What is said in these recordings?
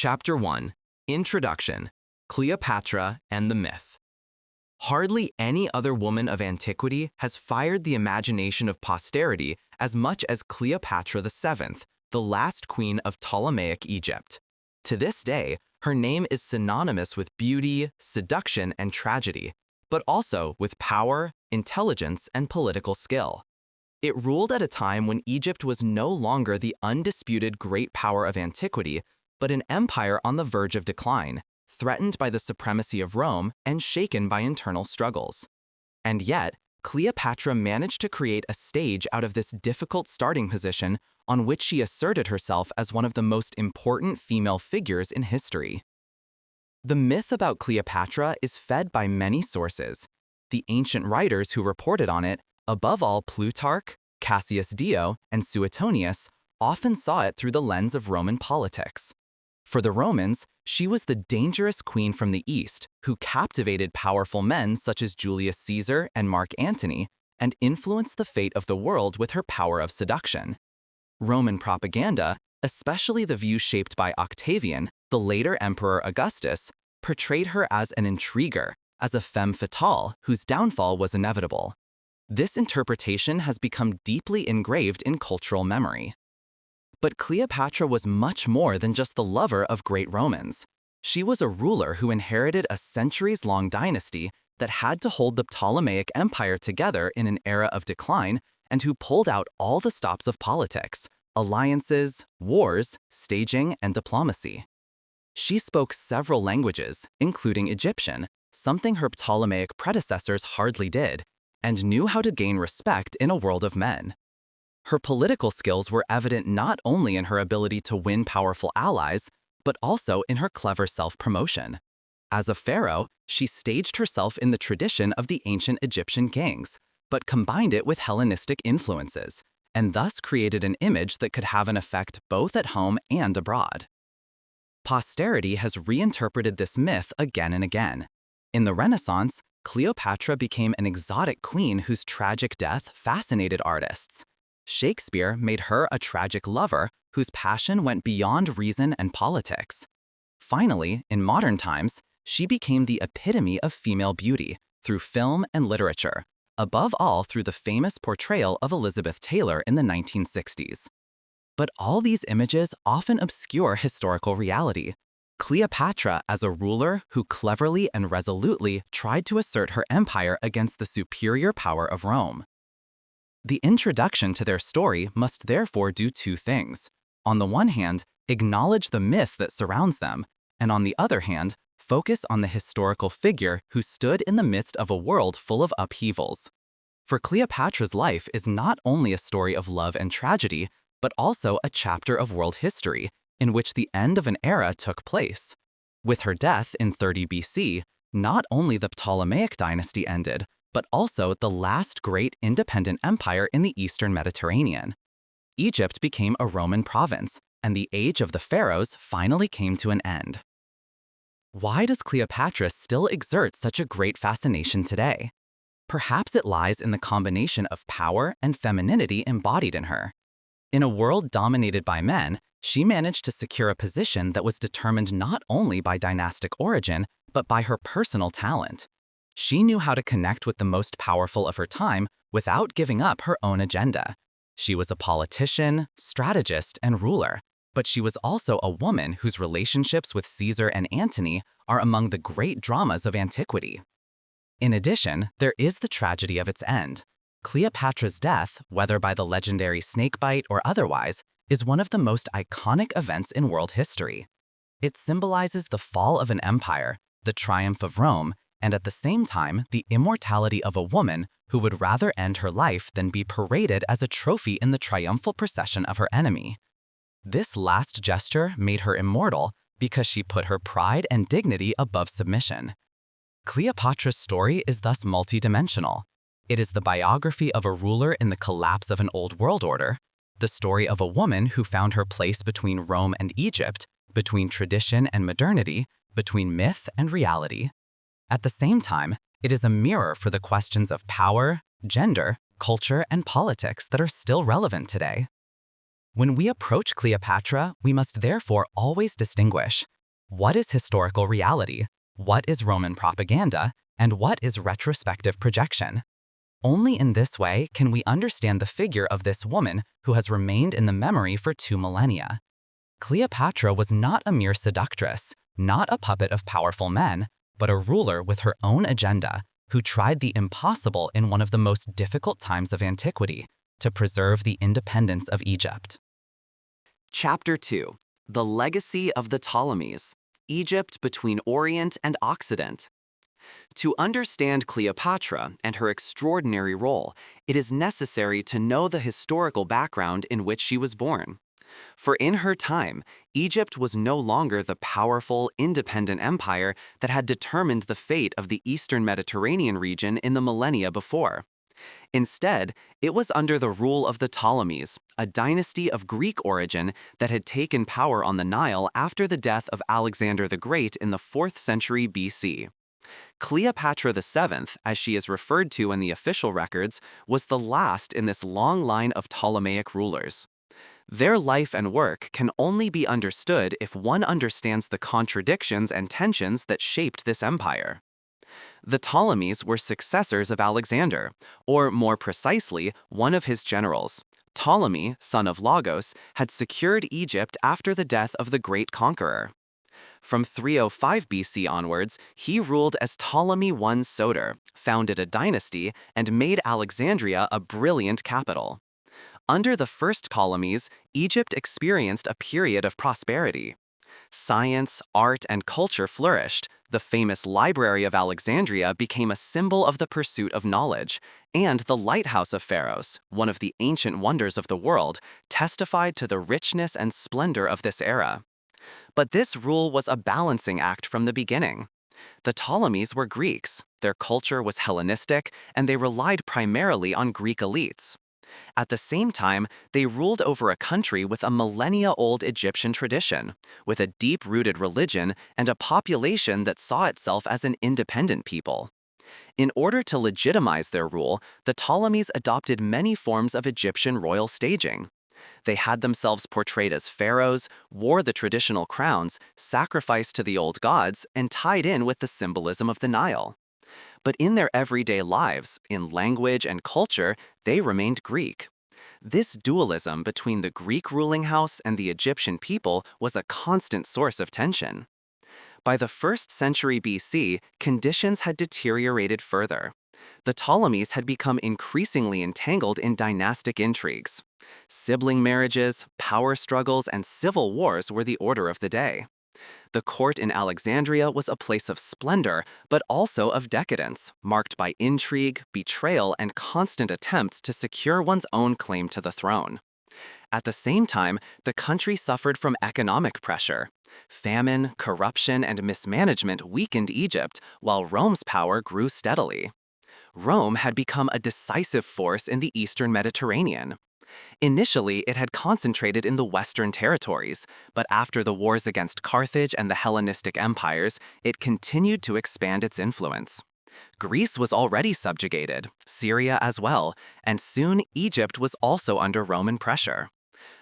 Chapter 1. Introduction. Cleopatra and the Myth. Hardly any other woman of antiquity has fired the imagination of posterity as much as Cleopatra VII, the last queen of Ptolemaic Egypt. To this day, her name is synonymous with beauty, seduction, and tragedy, but also with power, intelligence, and political skill. It ruled at a time when Egypt was no longer the undisputed great power of antiquity, but an empire on the verge of decline, threatened by the supremacy of Rome and shaken by internal struggles. And yet, Cleopatra managed to create a stage out of this difficult starting position on which she asserted herself as one of the most important female figures in history. The myth about Cleopatra is fed by many sources. The ancient writers who reported on it, above all Plutarch, Cassius Dio, and Suetonius, often saw it through the lens of Roman politics. For the Romans, she was the dangerous queen from the east who captivated powerful men such as Julius Caesar and Mark Antony and influenced the fate of the world with her power of seduction. Roman propaganda, especially the views shaped by Octavian, the later Emperor Augustus, portrayed her as an intriguer, as a femme fatale whose downfall was inevitable. This interpretation has become deeply engraved in cultural memory. But Cleopatra was much more than just the lover of great Romans. She was a ruler who inherited a centuries-long dynasty that had to hold the Ptolemaic Empire together in an era of decline and who pulled out all the stops of politics, alliances, wars, staging, and diplomacy. She spoke several languages, including Egyptian, something her Ptolemaic predecessors hardly did, and knew how to gain respect in a world of men. Her political skills were evident not only in her ability to win powerful allies, but also in her clever self-promotion. As a pharaoh, she staged herself in the tradition of the ancient Egyptian kings, but combined it with Hellenistic influences, and thus created an image that could have an effect both at home and abroad. Posterity has reinterpreted this myth again and again. In the Renaissance, Cleopatra became an exotic queen whose tragic death fascinated artists. Shakespeare made her a tragic lover whose passion went beyond reason and politics. Finally, in modern times, she became the epitome of female beauty through film and literature, above all through the famous portrayal of Elizabeth Taylor in the 1960s. But all these images often obscure historical reality. Cleopatra as a ruler who cleverly and resolutely tried to assert her empire against the superior power of Rome. The introduction to their story must therefore do two things. On the one hand, acknowledge the myth that surrounds them, and on the other hand, focus on the historical figure who stood in the midst of a world full of upheavals. For Cleopatra's life is not only a story of love and tragedy, but also a chapter of world history in which the end of an era took place. With her death in 30 BC, not only the Ptolemaic dynasty ended, but also the last great independent empire in the Eastern Mediterranean. Egypt became a Roman province, and the age of the pharaohs finally came to an end. Why does Cleopatra still exert such a great fascination today? Perhaps it lies in the combination of power and femininity embodied in her. In a world dominated by men, she managed to secure a position that was determined not only by dynastic origin, but by her personal talent. She knew how to connect with the most powerful of her time without giving up her own agenda. She was a politician, strategist, and ruler, but she was also a woman whose relationships with Caesar and Antony are among the great dramas of antiquity. In addition, there is the tragedy of its end. Cleopatra's death, whether by the legendary snakebite or otherwise, is one of the most iconic events in world history. It symbolizes the fall of an empire, the triumph of Rome, and at the same time, the immortality of a woman who would rather end her life than be paraded as a trophy in the triumphal procession of her enemy. This last gesture made her immortal because she put her pride and dignity above submission. Cleopatra's story is thus multidimensional. It is the biography of a ruler in the collapse of an old world order, the story of a woman who found her place between Rome and Egypt, between tradition and modernity, between myth and reality. At the same time, it is a mirror for the questions of power, gender, culture, and politics that are still relevant today. When we approach Cleopatra, we must therefore always distinguish what is historical reality, what is Roman propaganda, and what is retrospective projection. Only in this way can we understand the figure of this woman who has remained in the memory for 2 millennia. Cleopatra was not a mere seductress, not a puppet of powerful men, but a ruler with her own agenda who tried the impossible in one of the most difficult times of antiquity, to preserve the independence of Egypt. Chapter 2. The Legacy of the Ptolemies, Egypt between Orient and Occident. To understand Cleopatra and her extraordinary role, it is necessary to know the historical background in which she was born. For in her time, Egypt was no longer the powerful, independent empire that had determined the fate of the eastern Mediterranean region in the millennia before. Instead, it was under the rule of the Ptolemies, a dynasty of Greek origin that had taken power on the Nile after the death of Alexander the Great in the 4th century BC. Cleopatra VII, as she is referred to in the official records, was the last in this long line of Ptolemaic rulers. Their life and work can only be understood if one understands the contradictions and tensions that shaped this empire. The Ptolemies were successors of Alexander, or more precisely, one of his generals. Ptolemy, son of Logos, had secured Egypt after the death of the great conqueror. From 305 BC onwards, he ruled as Ptolemy I Soter, founded a dynasty, and made Alexandria a brilliant capital. Under the first Ptolemies, Egypt experienced a period of prosperity. Science, art, and culture flourished. The famous Library of Alexandria became a symbol of the pursuit of knowledge, and the Lighthouse of Pharos, one of the ancient wonders of the world, testified to the richness and splendor of this era. But this rule was a balancing act from the beginning. The Ptolemies were Greeks, their culture was Hellenistic, and they relied primarily on Greek elites. At the same time, they ruled over a country with a millennia-old Egyptian tradition, with a deep-rooted religion and a population that saw itself as an independent people. In order to legitimize their rule, the Ptolemies adopted many forms of Egyptian royal staging. They had themselves portrayed as pharaohs, wore the traditional crowns, sacrificed to the old gods, and tied in with the symbolism of the Nile. But in their everyday lives, in language and culture, they remained Greek. This dualism between the Greek ruling house and the Egyptian people was a constant source of tension. By the 1st century BC, conditions had deteriorated further. The Ptolemies had become increasingly entangled in dynastic intrigues. Sibling marriages, power struggles, and civil wars were the order of the day. The court in Alexandria was a place of splendor, but also of decadence, marked by intrigue, betrayal, and constant attempts to secure one's own claim to the throne. At the same time, the country suffered from economic pressure. Famine, corruption, and mismanagement weakened Egypt, while Rome's power grew steadily. Rome had become a decisive force in the eastern Mediterranean. Initially, it had concentrated in the western territories, but after the wars against Carthage and the Hellenistic empires, it continued to expand its influence. Greece was already subjugated, Syria as well, and soon Egypt was also under Roman pressure.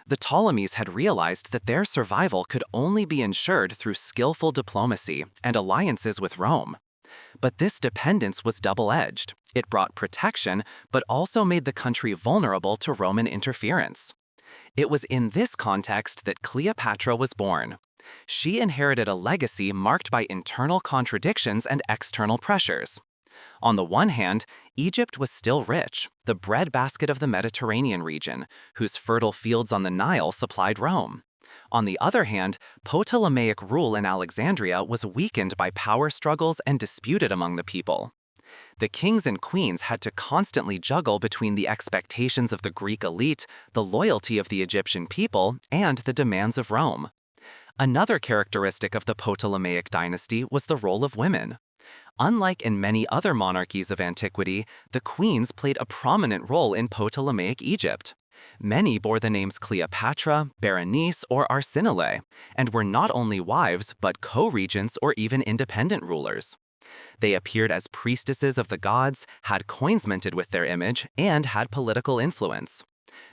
The Ptolemies had realized that their survival could only be ensured through skillful diplomacy and alliances with Rome. But this dependence was double-edged. It brought protection, but also made the country vulnerable to Roman interference. It was in this context that Cleopatra was born. She inherited a legacy marked by internal contradictions and external pressures. On the one hand, Egypt was still rich, the breadbasket of the Mediterranean region, whose fertile fields on the Nile supplied Rome. On the other hand, Ptolemaic rule in Alexandria was weakened by power struggles and disputed among the people. The kings and queens had to constantly juggle between the expectations of the Greek elite, the loyalty of the Egyptian people, and the demands of Rome. Another characteristic of the Ptolemaic dynasty was the role of women. Unlike in many other monarchies of antiquity, the queens played a prominent role in Ptolemaic Egypt. Many bore the names Cleopatra, Berenice, or Arsinoe, and were not only wives but co-regents or even independent rulers. They appeared as priestesses of the gods, had coins minted with their image, and had political influence.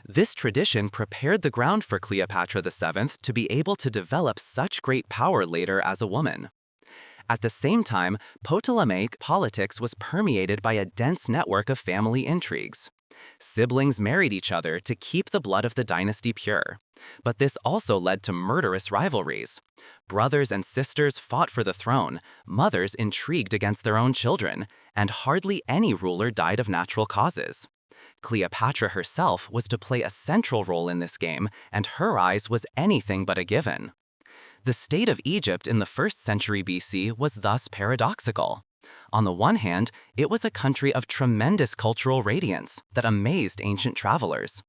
This tradition prepared the ground for Cleopatra VII to be able to develop such great power later as a woman. At the same time, Ptolemaic politics was permeated by a dense network of family intrigues. Siblings married each other to keep the blood of the dynasty pure. But this also led to murderous rivalries. Brothers and sisters fought for the throne, mothers intrigued against their own children, and hardly any ruler died of natural causes. Cleopatra herself was to play a central role in this game, and her rise was anything but a given. The state of Egypt in the 1st century BC was thus paradoxical. On the one hand, it was a country of tremendous cultural radiance that amazed ancient travelers.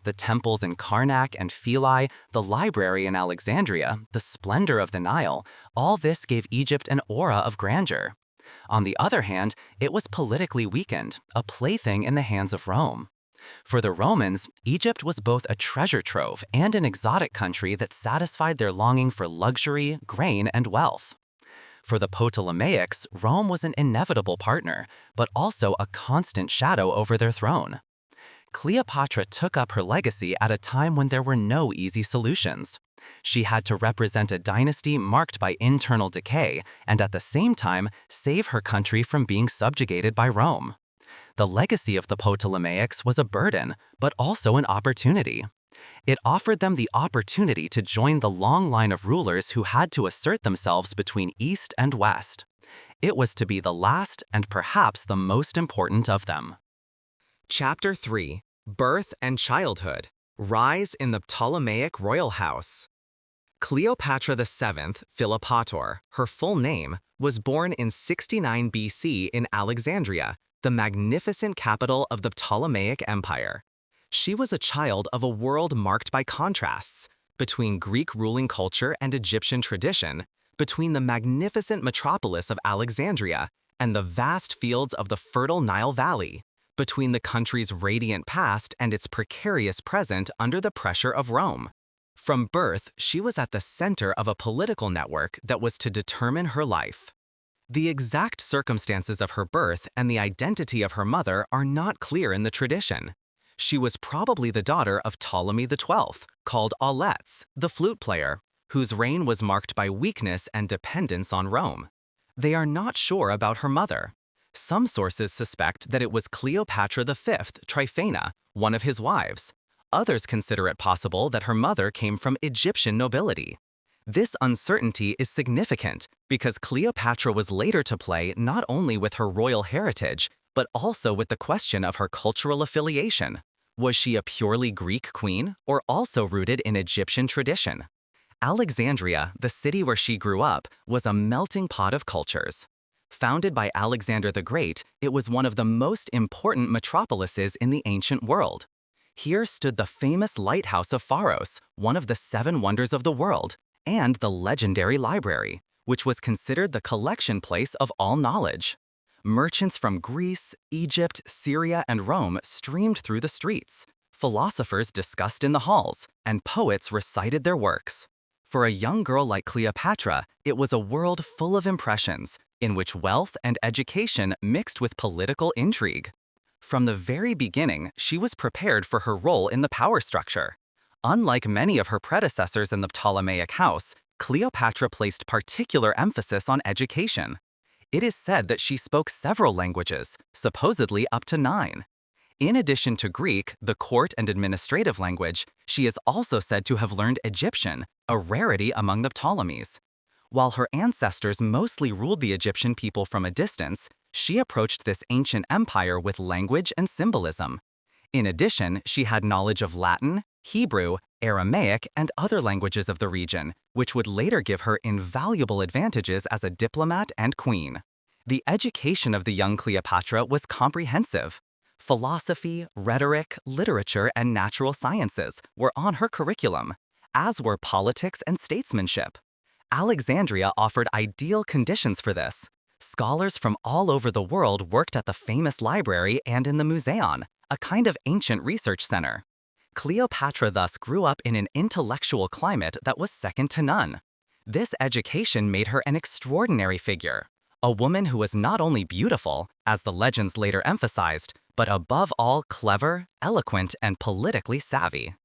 The temples in Karnak and Philae, the library in Alexandria, the splendor of the Nile, all this gave Egypt an aura of grandeur. On the other hand, it was politically weakened, a plaything in the hands of Rome. For the Romans, Egypt was both a treasure trove and an exotic country that satisfied their longing for luxury, grain, and wealth. For the Ptolemaics, Rome was an inevitable partner, but also a constant shadow over their throne. Cleopatra took up her legacy at a time when there were no easy solutions. She had to represent a dynasty marked by internal decay and at the same time save her country from being subjugated by Rome. The legacy of the Ptolemaics was a burden, but also an opportunity. It offered them the opportunity to join the long line of rulers who had to assert themselves between East and West. It was to be the last and perhaps the most important of them. Chapter 3. Birth and Childhood. Rise in the Ptolemaic Royal House. Cleopatra VII, Philopator, her full name, was born in 69 BC in Alexandria, the magnificent capital of the Ptolemaic Empire. She was a child of a world marked by contrasts between Greek ruling culture and Egyptian tradition, between the magnificent metropolis of Alexandria and the vast fields of the fertile Nile Valley, between the country's radiant past and its precarious present under the pressure of Rome. From birth, she was at the center of a political network that was to determine her life. The exact circumstances of her birth and the identity of her mother are not clear in the tradition. She was probably the daughter of Ptolemy XII, called Auletes, the flute player, whose reign was marked by weakness and dependence on Rome. They are not sure about her mother. Some sources suspect that it was Cleopatra V, Tryphena, one of his wives. Others consider it possible that her mother came from Egyptian nobility. This uncertainty is significant because Cleopatra was later to play not only with her royal heritage, but also with the question of her cultural affiliation. Was she a purely Greek queen or also rooted in Egyptian tradition? Alexandria, the city where she grew up, was a melting pot of cultures. Founded by Alexander the Great, it was one of the most important metropolises in the ancient world. Here stood the famous lighthouse of Pharos, one of the 7 wonders of the world, and the legendary library, which was considered the collection place of all knowledge. Merchants from Greece, Egypt, Syria, and Rome streamed through the streets. Philosophers discussed in the halls, and poets recited their works. For a young girl like Cleopatra, it was a world full of impressions, in which wealth and education mixed with political intrigue. From the very beginning, she was prepared for her role in the power structure. Unlike many of her predecessors in the Ptolemaic house, Cleopatra placed particular emphasis on education. It is said that she spoke several languages, supposedly up to 9. In addition to Greek, the court and administrative language, she is also said to have learned Egyptian, a rarity among the Ptolemies. While her ancestors mostly ruled the Egyptian people from a distance, she approached this ancient empire with language and symbolism. In addition, she had knowledge of Latin, Hebrew, Aramaic, and other languages of the region, which would later give her invaluable advantages as a diplomat and queen. The education of the young Cleopatra was comprehensive. Philosophy, rhetoric, literature, and natural sciences were on her curriculum, as were politics and statesmanship. Alexandria offered ideal conditions for this. Scholars from all over the world worked at the famous library and in the Museon, a kind of ancient research center. Cleopatra thus grew up in an intellectual climate that was second to none. This education made her an extraordinary figure. A woman who was not only beautiful, as the legends later emphasized, but above all clever, eloquent, and politically savvy.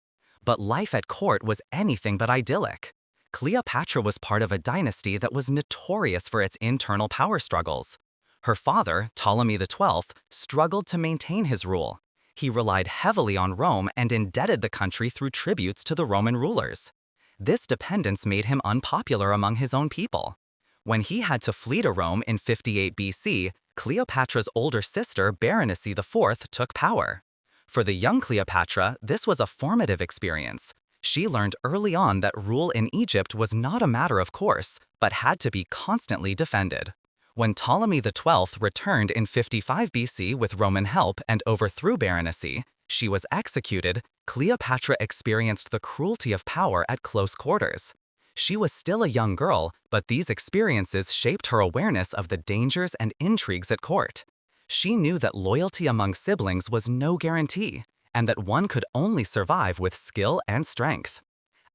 But life at court was anything but idyllic. Cleopatra was part of a dynasty that was notorious for its internal power struggles. Her father, Ptolemy XII, struggled to maintain his rule. He relied heavily on Rome and indebted the country through tributes to the Roman rulers. This dependence made him unpopular among his own people. When he had to flee to Rome in 58 BC, Cleopatra's older sister, Berenice IV, took power. For the young Cleopatra, this was a formative experience. She learned early on that rule in Egypt was not a matter of course, but had to be constantly defended. When Ptolemy XII returned in 55 BC with Roman help and overthrew Berenice, she was executed. Cleopatra experienced the cruelty of power at close quarters. She was still a young girl, but these experiences shaped her awareness of the dangers and intrigues at court. She knew that loyalty among siblings was no guarantee, and that one could only survive with skill and strength.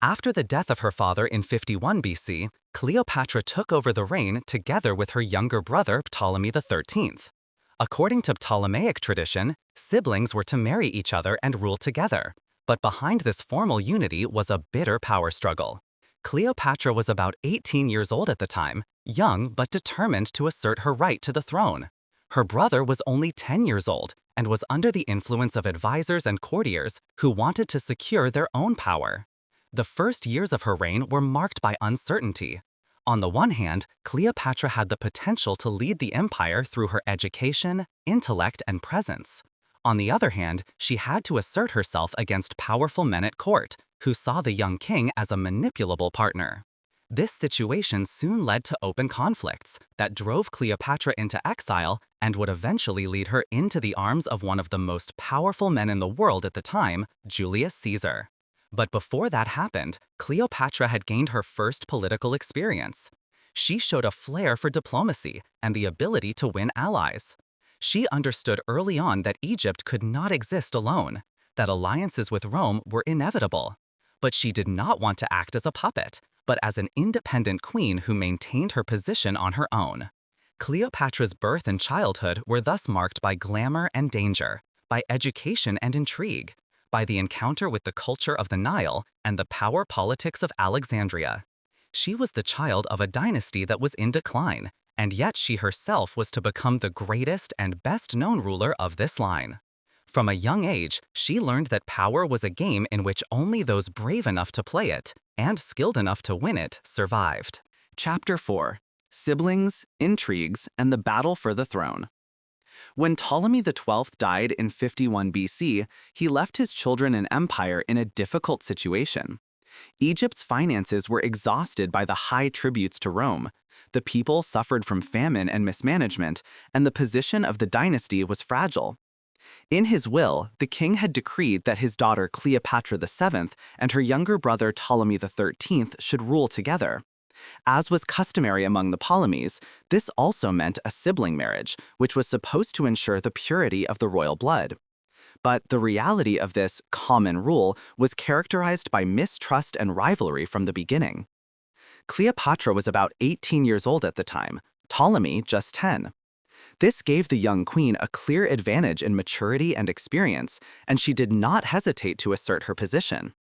After the death of her father in 51 BC, Cleopatra took over the reign together with her younger brother Ptolemy XIII. According to Ptolemaic tradition, siblings were to marry each other and rule together, but behind this formal unity was a bitter power struggle. Cleopatra was about 18 years old at the time, young but determined to assert her right to the throne. Her brother was only 10 years old and was under the influence of advisors and courtiers who wanted to secure their own power. The first years of her reign were marked by uncertainty. On the one hand, Cleopatra had the potential to lead the empire through her education, intellect, and presence. On the other hand, she had to assert herself against powerful men at court, who saw the young king as a manipulable partner. This situation soon led to open conflicts that drove Cleopatra into exile and would eventually lead her into the arms of one of the most powerful men in the world at the time, Julius Caesar. But before that happened, Cleopatra had gained her first political experience. She showed a flair for diplomacy and the ability to win allies. She understood early on that Egypt could not exist alone, that alliances with Rome were inevitable. But she did not want to act as a puppet, but as an independent queen who maintained her position on her own. Cleopatra's birth and childhood were thus marked by glamour and danger, by education and intrigue, by the encounter with the culture of the Nile and the power politics of Alexandria. She was the child of a dynasty that was in decline, and yet she herself was to become the greatest and best-known ruler of this line. From a young age, she learned that power was a game in which only those brave enough to play it and skilled enough to win it survived. Chapter 4: Siblings, Intrigues, and the Battle for the Throne. When Ptolemy XII died in 51 BC, he left his children and empire in a difficult situation. Egypt's finances were exhausted by the high tributes to Rome. The people suffered from famine and mismanagement, and the position of the dynasty was fragile. In his will, the king had decreed that his daughter Cleopatra VII and her younger brother Ptolemy XIII should rule together. As was customary among the Ptolemies, this also meant a sibling marriage, which was supposed to ensure the purity of the royal blood. But the reality of this common rule was characterized by mistrust and rivalry from the beginning. Cleopatra was about 18 years old at the time, Ptolemy just 10. This gave the young queen a clear advantage in maturity and experience, and she did not hesitate to assert her position.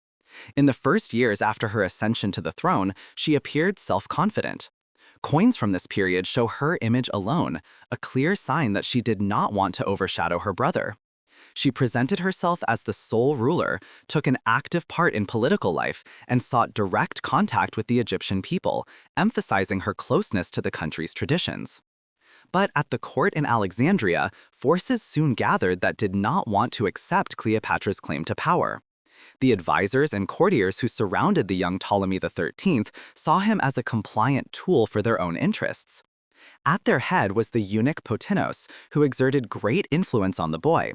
In the first years after her ascension to the throne, she appeared self-confident. Coins from this period show her image alone, a clear sign that she did not want to overshadow her brother. She presented herself as the sole ruler, took an active part in political life, and sought direct contact with the Egyptian people, emphasizing her closeness to the country's traditions. But at the court in Alexandria, forces soon gathered that did not want to accept Cleopatra's claim to power. The advisors and courtiers who surrounded the young Ptolemy XIII saw him as a compliant tool for their own interests. At their head was the eunuch Pothinos, who exerted great influence on the boy.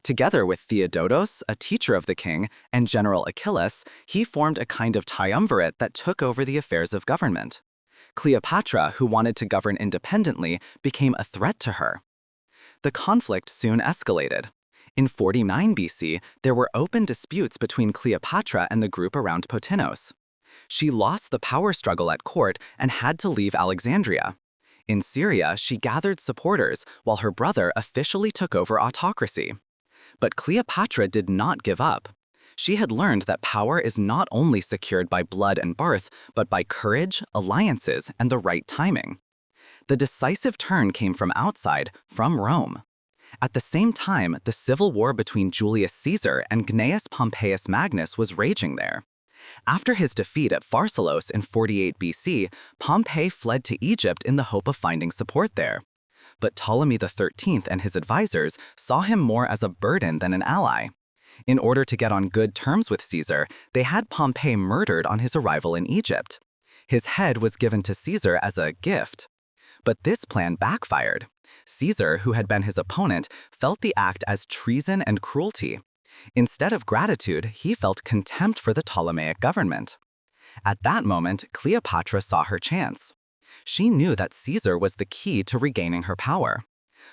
Together with Theodotos, a teacher of the king, and General Achilles, he formed a kind of triumvirate that took over the affairs of government. Cleopatra, who wanted to govern independently, became a threat to her. The conflict soon escalated. In 49 BC, there were open disputes between Cleopatra and the group around Pothinos. She lost the power struggle at court and had to leave Alexandria. In Syria, she gathered supporters while her brother officially took over autocracy. But Cleopatra did not give up. She had learned that power is not only secured by blood and birth, but by courage, alliances, and the right timing. The decisive turn came from outside, from Rome. At the same time, the civil war between Julius Caesar and Gnaeus Pompeius Magnus was raging there. After his defeat at Pharsalos in 48 BC, Pompey fled to Egypt in the hope of finding support there. But Ptolemy XIII and his advisors saw him more as a burden than an ally. In order to get on good terms with Caesar, they had Pompey murdered on his arrival in Egypt. His head was given to Caesar as a gift. But this plan backfired. Caesar, who had been his opponent, felt the act as treason and cruelty. Instead of gratitude, he felt contempt for the Ptolemaic government. At that moment, Cleopatra saw her chance. She knew that Caesar was the key to regaining her power.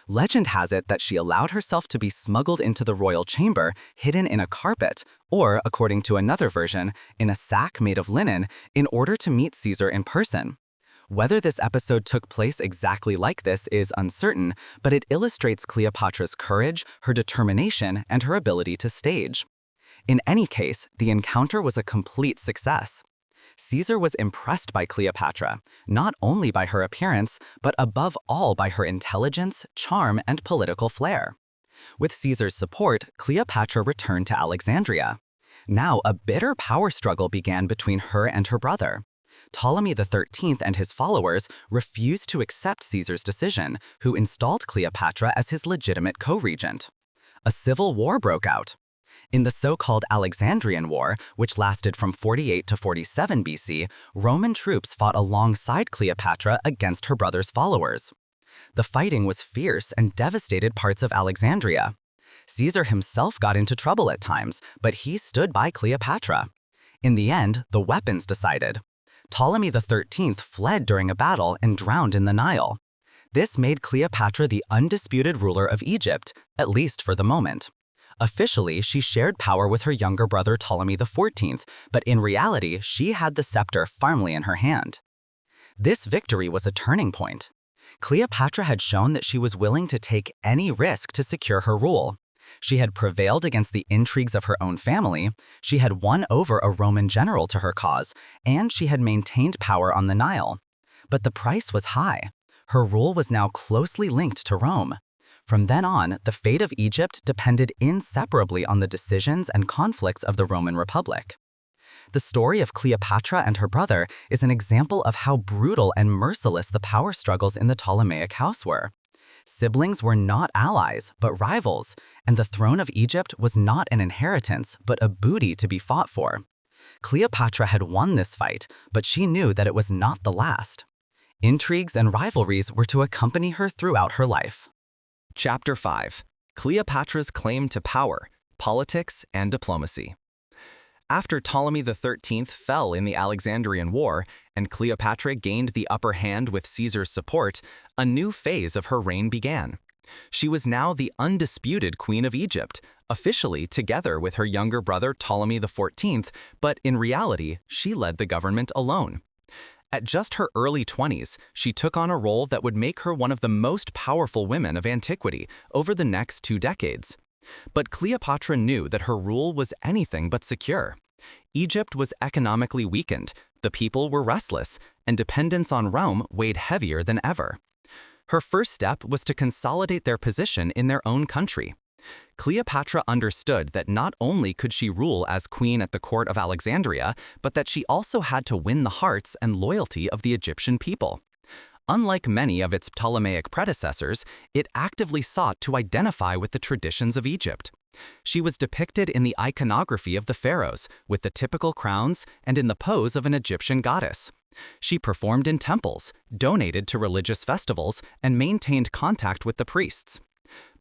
Legend has it that she allowed herself to be smuggled into the royal chamber, hidden in a carpet, or, according to another version, in a sack made of linen, in order to meet Caesar in person. Whether this episode took place exactly like this is uncertain, but it illustrates Cleopatra's courage, her determination, and her ability to stage. In any case, the encounter was a complete success. Caesar was impressed by Cleopatra, not only by her appearance, but above all by her intelligence, charm, and political flair. With Caesar's support, Cleopatra returned to Alexandria. Now, a bitter power struggle began between her and her brother. Ptolemy XIII and his followers refused to accept Caesar's decision, who installed Cleopatra as his legitimate co-regent. A civil war broke out. In the so-called Alexandrian War, which lasted from 48 to 47 BC, Roman troops fought alongside Cleopatra against her brother's followers. The fighting was fierce and devastated parts of Alexandria. Caesar himself got into trouble at times, but he stood by Cleopatra. In the end, the weapons decided. Ptolemy XIII fled during a battle and drowned in the Nile. This made Cleopatra the undisputed ruler of Egypt, at least for the moment. Officially, she shared power with her younger brother Ptolemy XIV, but in reality, she had the scepter firmly in her hand. This victory was a turning point. Cleopatra had shown that she was willing to take any risk to secure her rule. She had prevailed against the intrigues of her own family, she had won over a Roman general to her cause, and she had maintained power on the Nile. But the price was high. Her rule was now closely linked to Rome. From then on, the fate of Egypt depended inseparably on the decisions and conflicts of the Roman Republic. The story of Cleopatra and her brother is an example of how brutal and merciless the power struggles in the Ptolemaic house were. Siblings were not allies, but rivals, and the throne of Egypt was not an inheritance, but a booty to be fought for. Cleopatra had won this fight, but she knew that it was not the last. Intrigues and rivalries were to accompany her throughout her life. Chapter 5. Cleopatra's Claim to Power, Politics and Diplomacy. After Ptolemy XIII fell in the Alexandrian War and Cleopatra gained the upper hand with Caesar's support, a new phase of her reign began. She was now the undisputed Queen of Egypt, officially together with her younger brother Ptolemy XIV, but in reality, she led the government alone. At just her early 20s, she took on a role that would make her one of the most powerful women of antiquity over the next 2 decades. But Cleopatra knew that her rule was anything but secure. Egypt was economically weakened, the people were restless, and dependence on Rome weighed heavier than ever. Her first step was to consolidate their position in their own country. Cleopatra understood that not only could she rule as queen at the court of Alexandria, but that she also had to win the hearts and loyalty of the Egyptian people. Unlike many of its Ptolemaic predecessors, it actively sought to identify with the traditions of Egypt. She was depicted in the iconography of the pharaohs, with the typical crowns and in the pose of an Egyptian goddess. She performed in temples, donated to religious festivals, and maintained contact with the priests.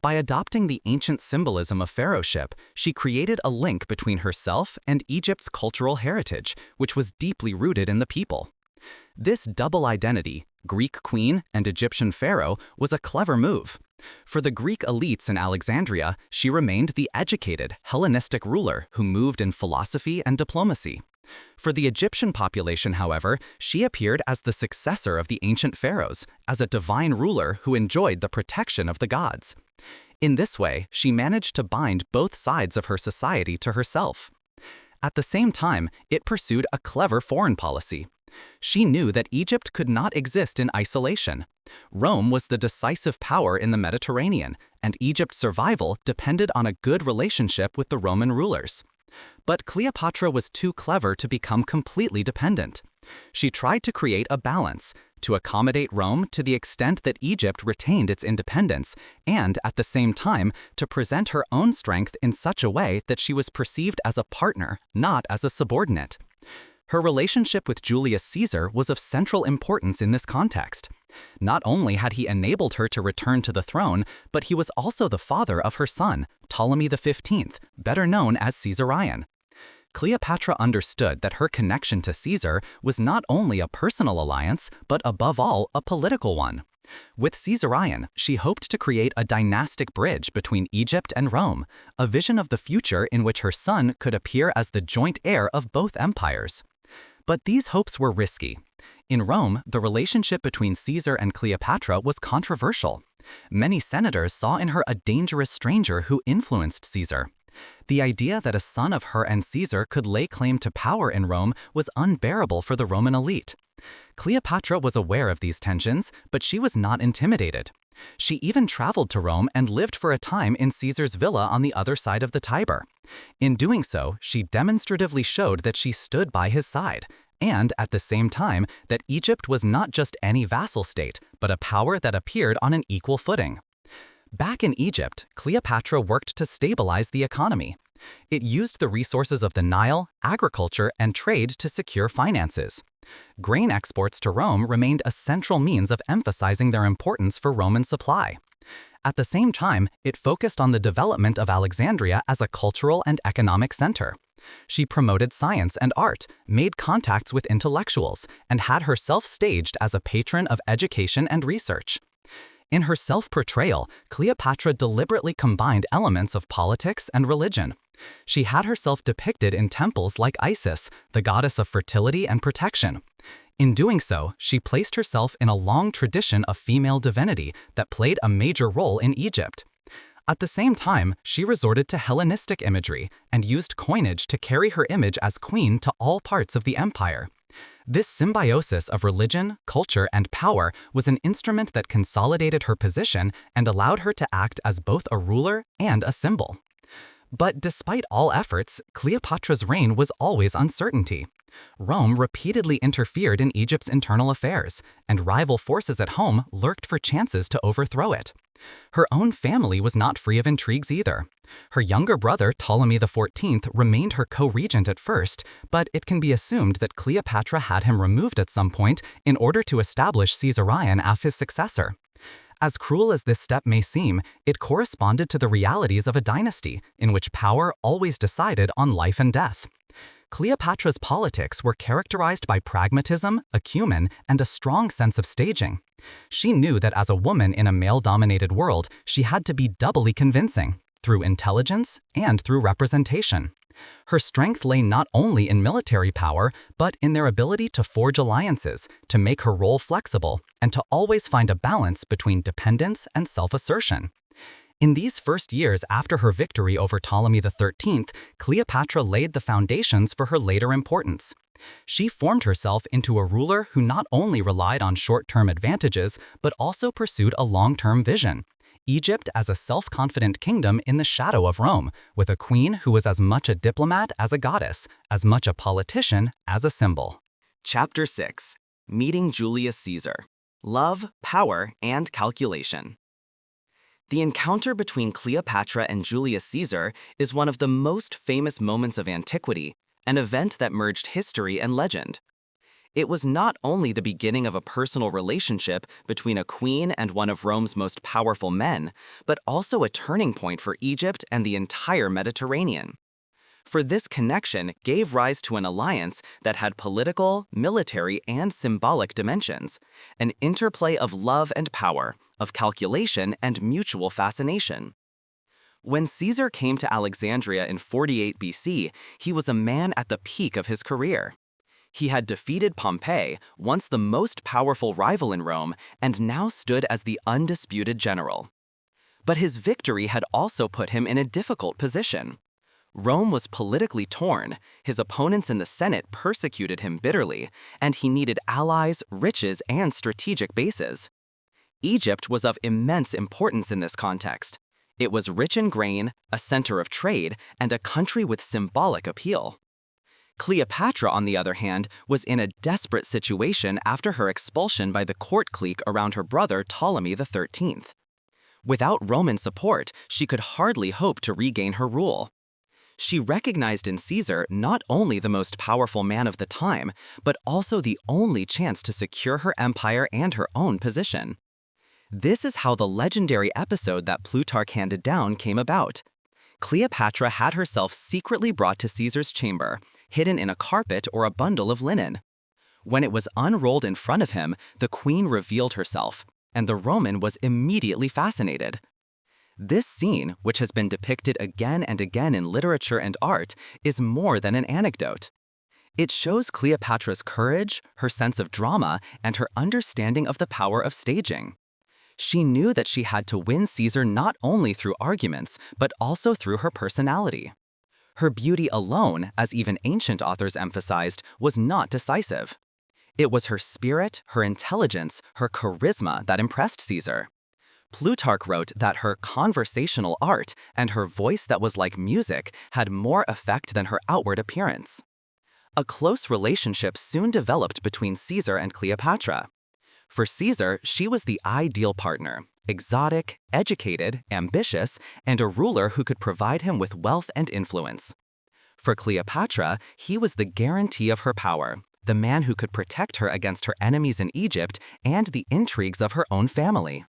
By adopting the ancient symbolism of pharaohship, she created a link between herself and Egypt's cultural heritage, which was deeply rooted in the people. This double identity, Greek queen and Egyptian pharaoh, was a clever move. For the Greek elites in Alexandria, she remained the educated, Hellenistic ruler who moved in philosophy and diplomacy. For the Egyptian population, however, she appeared as the successor of the ancient pharaohs, as a divine ruler who enjoyed the protection of the gods. In this way, she managed to bind both sides of her society to herself. At the same time, it pursued a clever foreign policy. She knew that Egypt could not exist in isolation. Rome was the decisive power in the Mediterranean, and Egypt's survival depended on a good relationship with the Roman rulers. But Cleopatra was too clever to become completely dependent. She tried to create a balance, to accommodate Rome to the extent that Egypt retained its independence, and at the same time to present her own strength in such a way that she was perceived as a partner, not as a subordinate. Her relationship with Julius Caesar was of central importance in this context. Not only had he enabled her to return to the throne, but he was also the father of her son, Ptolemy XV, better known as Caesarion. Cleopatra understood that her connection to Caesar was not only a personal alliance, but above all, a political one. With Caesarion, she hoped to create a dynastic bridge between Egypt and Rome, a vision of the future in which her son could appear as the joint heir of both empires. But these hopes were risky. In Rome, the relationship between Caesar and Cleopatra was controversial. Many senators saw in her a dangerous stranger who influenced Caesar. The idea that a son of her and Caesar could lay claim to power in Rome was unbearable for the Roman elite. Cleopatra was aware of these tensions, but she was not intimidated. She even traveled to Rome and lived for a time in Caesar's villa on the other side of the Tiber. In doing so, she demonstratively showed that she stood by his side, and at the same time that Egypt was not just any vassal state, but a power that appeared on an equal footing. Back in Egypt, Cleopatra worked to stabilize the economy. It used the resources of the Nile, agriculture, and trade to secure finances. Grain exports to Rome remained a central means of emphasizing their importance for Roman supply. At the same time, it focused on the development of Alexandria as a cultural and economic center. She promoted science and art, made contacts with intellectuals, and had herself staged as a patron of education and research. In her self-portrayal, Cleopatra deliberately combined elements of politics and religion. She had herself depicted in temples like Isis, the goddess of fertility and protection. In doing so, she placed herself in a long tradition of female divinity that played a major role in Egypt. At the same time, she resorted to Hellenistic imagery and used coinage to carry her image as queen to all parts of the empire. This symbiosis of religion, culture, and power was an instrument that consolidated her position and allowed her to act as both a ruler and a symbol. But despite all efforts, Cleopatra's reign was always uncertainty. Rome repeatedly interfered in Egypt's internal affairs, and rival forces at home lurked for chances to overthrow it. Her own family was not free of intrigues either. Her younger brother, Ptolemy XIV, remained her co-regent at first, but it can be assumed that Cleopatra had him removed at some point in order to establish Caesarion as his successor. As cruel as this step may seem, it corresponded to the realities of a dynasty in which power always decided on life and death. Cleopatra's politics were characterized by pragmatism, acumen, and a strong sense of staging. She knew that as a woman in a male-dominated world, she had to be doubly convincing, through intelligence and through representation. Her strength lay not only in military power, but in their ability to forge alliances, to make her role flexible, and to always find a balance between dependence and self-assertion. In these first years after her victory over Ptolemy XIII, Cleopatra laid the foundations for her later importance. She formed herself into a ruler who not only relied on short-term advantages, but also pursued a long-term vision. Egypt as a self-confident kingdom in the shadow of Rome, with a queen who was as much a diplomat as a goddess, as much a politician as a symbol. Chapter 6. Meeting Julius Caesar. Love, Power, and Calculation. The encounter between Cleopatra and Julius Caesar is one of the most famous moments of antiquity, an event that merged history and legend. It was not only the beginning of a personal relationship between a queen and one of Rome's most powerful men, but also a turning point for Egypt and the entire Mediterranean. For this connection gave rise to an alliance that had political, military, and symbolic dimensions, an interplay of love and power, of calculation and mutual fascination. When Caesar came to Alexandria in 48 BC, he was a man at the peak of his career. He had defeated Pompey, once the most powerful rival in Rome, and now stood as the undisputed general. But his victory had also put him in a difficult position. Rome was politically torn, his opponents in the Senate persecuted him bitterly, and he needed allies, riches, and strategic bases. Egypt was of immense importance in this context. It was rich in grain, a center of trade, and a country with symbolic appeal. Cleopatra, on the other hand, was in a desperate situation after her expulsion by the court clique around her brother Ptolemy XIII. Without Roman support, she could hardly hope to regain her rule. She recognized in Caesar not only the most powerful man of the time, but also the only chance to secure her empire and her own position. This is how the legendary episode that Plutarch handed down came about. Cleopatra had herself secretly brought to Caesar's chamber, hidden in a carpet or a bundle of linen. When it was unrolled in front of him, the queen revealed herself, and the Roman was immediately fascinated. This scene, which has been depicted again and again in literature and art, is more than an anecdote. It shows Cleopatra's courage, her sense of drama, and her understanding of the power of staging. She knew that she had to win Caesar not only through arguments, but also through her personality. Her beauty alone, as even ancient authors emphasized, was not decisive. It was her spirit, her intelligence, her charisma that impressed Caesar. Plutarch wrote that her conversational art and her voice that was like music had more effect than her outward appearance. A close relationship soon developed between Caesar and Cleopatra. For Caesar, she was the ideal partner, exotic, educated, ambitious, and a ruler who could provide him with wealth and influence. For Cleopatra, he was the guarantee of her power, the man who could protect her against her enemies in Egypt and the intrigues of her own family.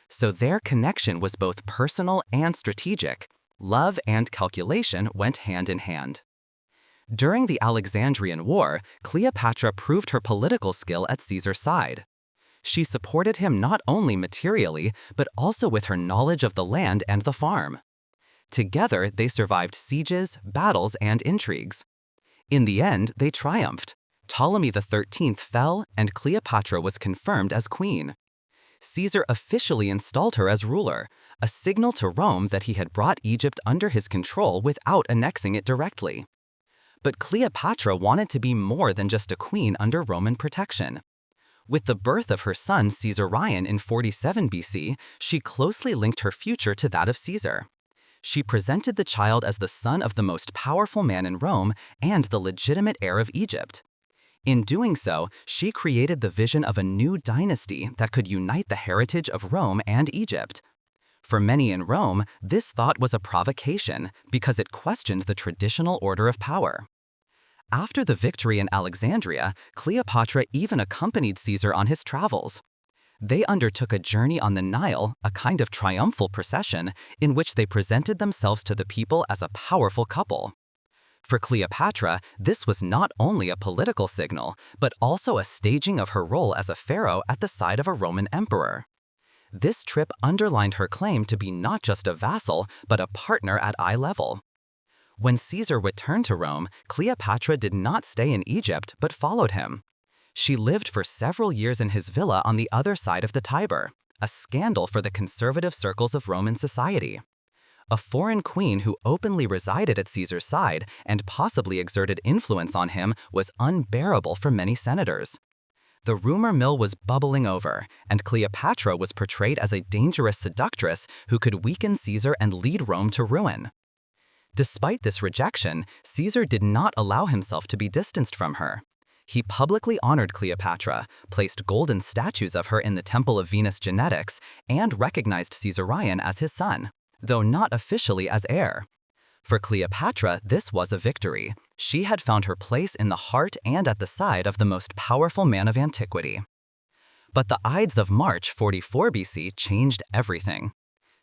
So their connection was both personal and strategic. Love and calculation went hand in hand. During the Alexandrian War, Cleopatra proved her political skill at Caesar's side. She supported him not only materially, but also with her knowledge of the land and the farm. Together, they survived sieges, battles, and intrigues. In the end, they triumphed. Ptolemy XIII fell, and Cleopatra was confirmed as queen. Caesar officially installed her as ruler, a signal to Rome that he had brought Egypt under his control without annexing it directly. But Cleopatra wanted to be more than just a queen under Roman protection. With the birth of her son Caesarion in 47 BC, she closely linked her future to that of Caesar. She presented the child as the son of the most powerful man in Rome and the legitimate heir of Egypt. In doing so, she created the vision of a new dynasty that could unite the heritage of Rome and Egypt. For many in Rome, this thought was a provocation because it questioned the traditional order of power. After the victory in Alexandria, Cleopatra even accompanied Caesar on his travels. They undertook a journey on the Nile, a kind of triumphal procession, in which they presented themselves to the people as a powerful couple. For Cleopatra, this was not only a political signal, but also a staging of her role as a pharaoh at the side of a Roman emperor. This trip underlined her claim to be not just a vassal, but a partner at eye level. When Caesar returned to Rome, Cleopatra did not stay in Egypt, but followed him. She lived for several years in his villa on the other side of the Tiber, a scandal for the conservative circles of Roman society. A foreign queen who openly resided at Caesar's side and possibly exerted influence on him was unbearable for many senators. The rumor mill was bubbling over, and Cleopatra was portrayed as a dangerous seductress who could weaken Caesar and lead Rome to ruin. Despite this rejection, Caesar did not allow himself to be distanced from her. He publicly honored Cleopatra, placed golden statues of her in the Temple of Venus Genetics, and recognized Caesarion as his son, though not officially as heir. For Cleopatra, this was a victory. She had found her place in the heart and at the side of the most powerful man of antiquity. But the Ides of March 44 BC changed everything.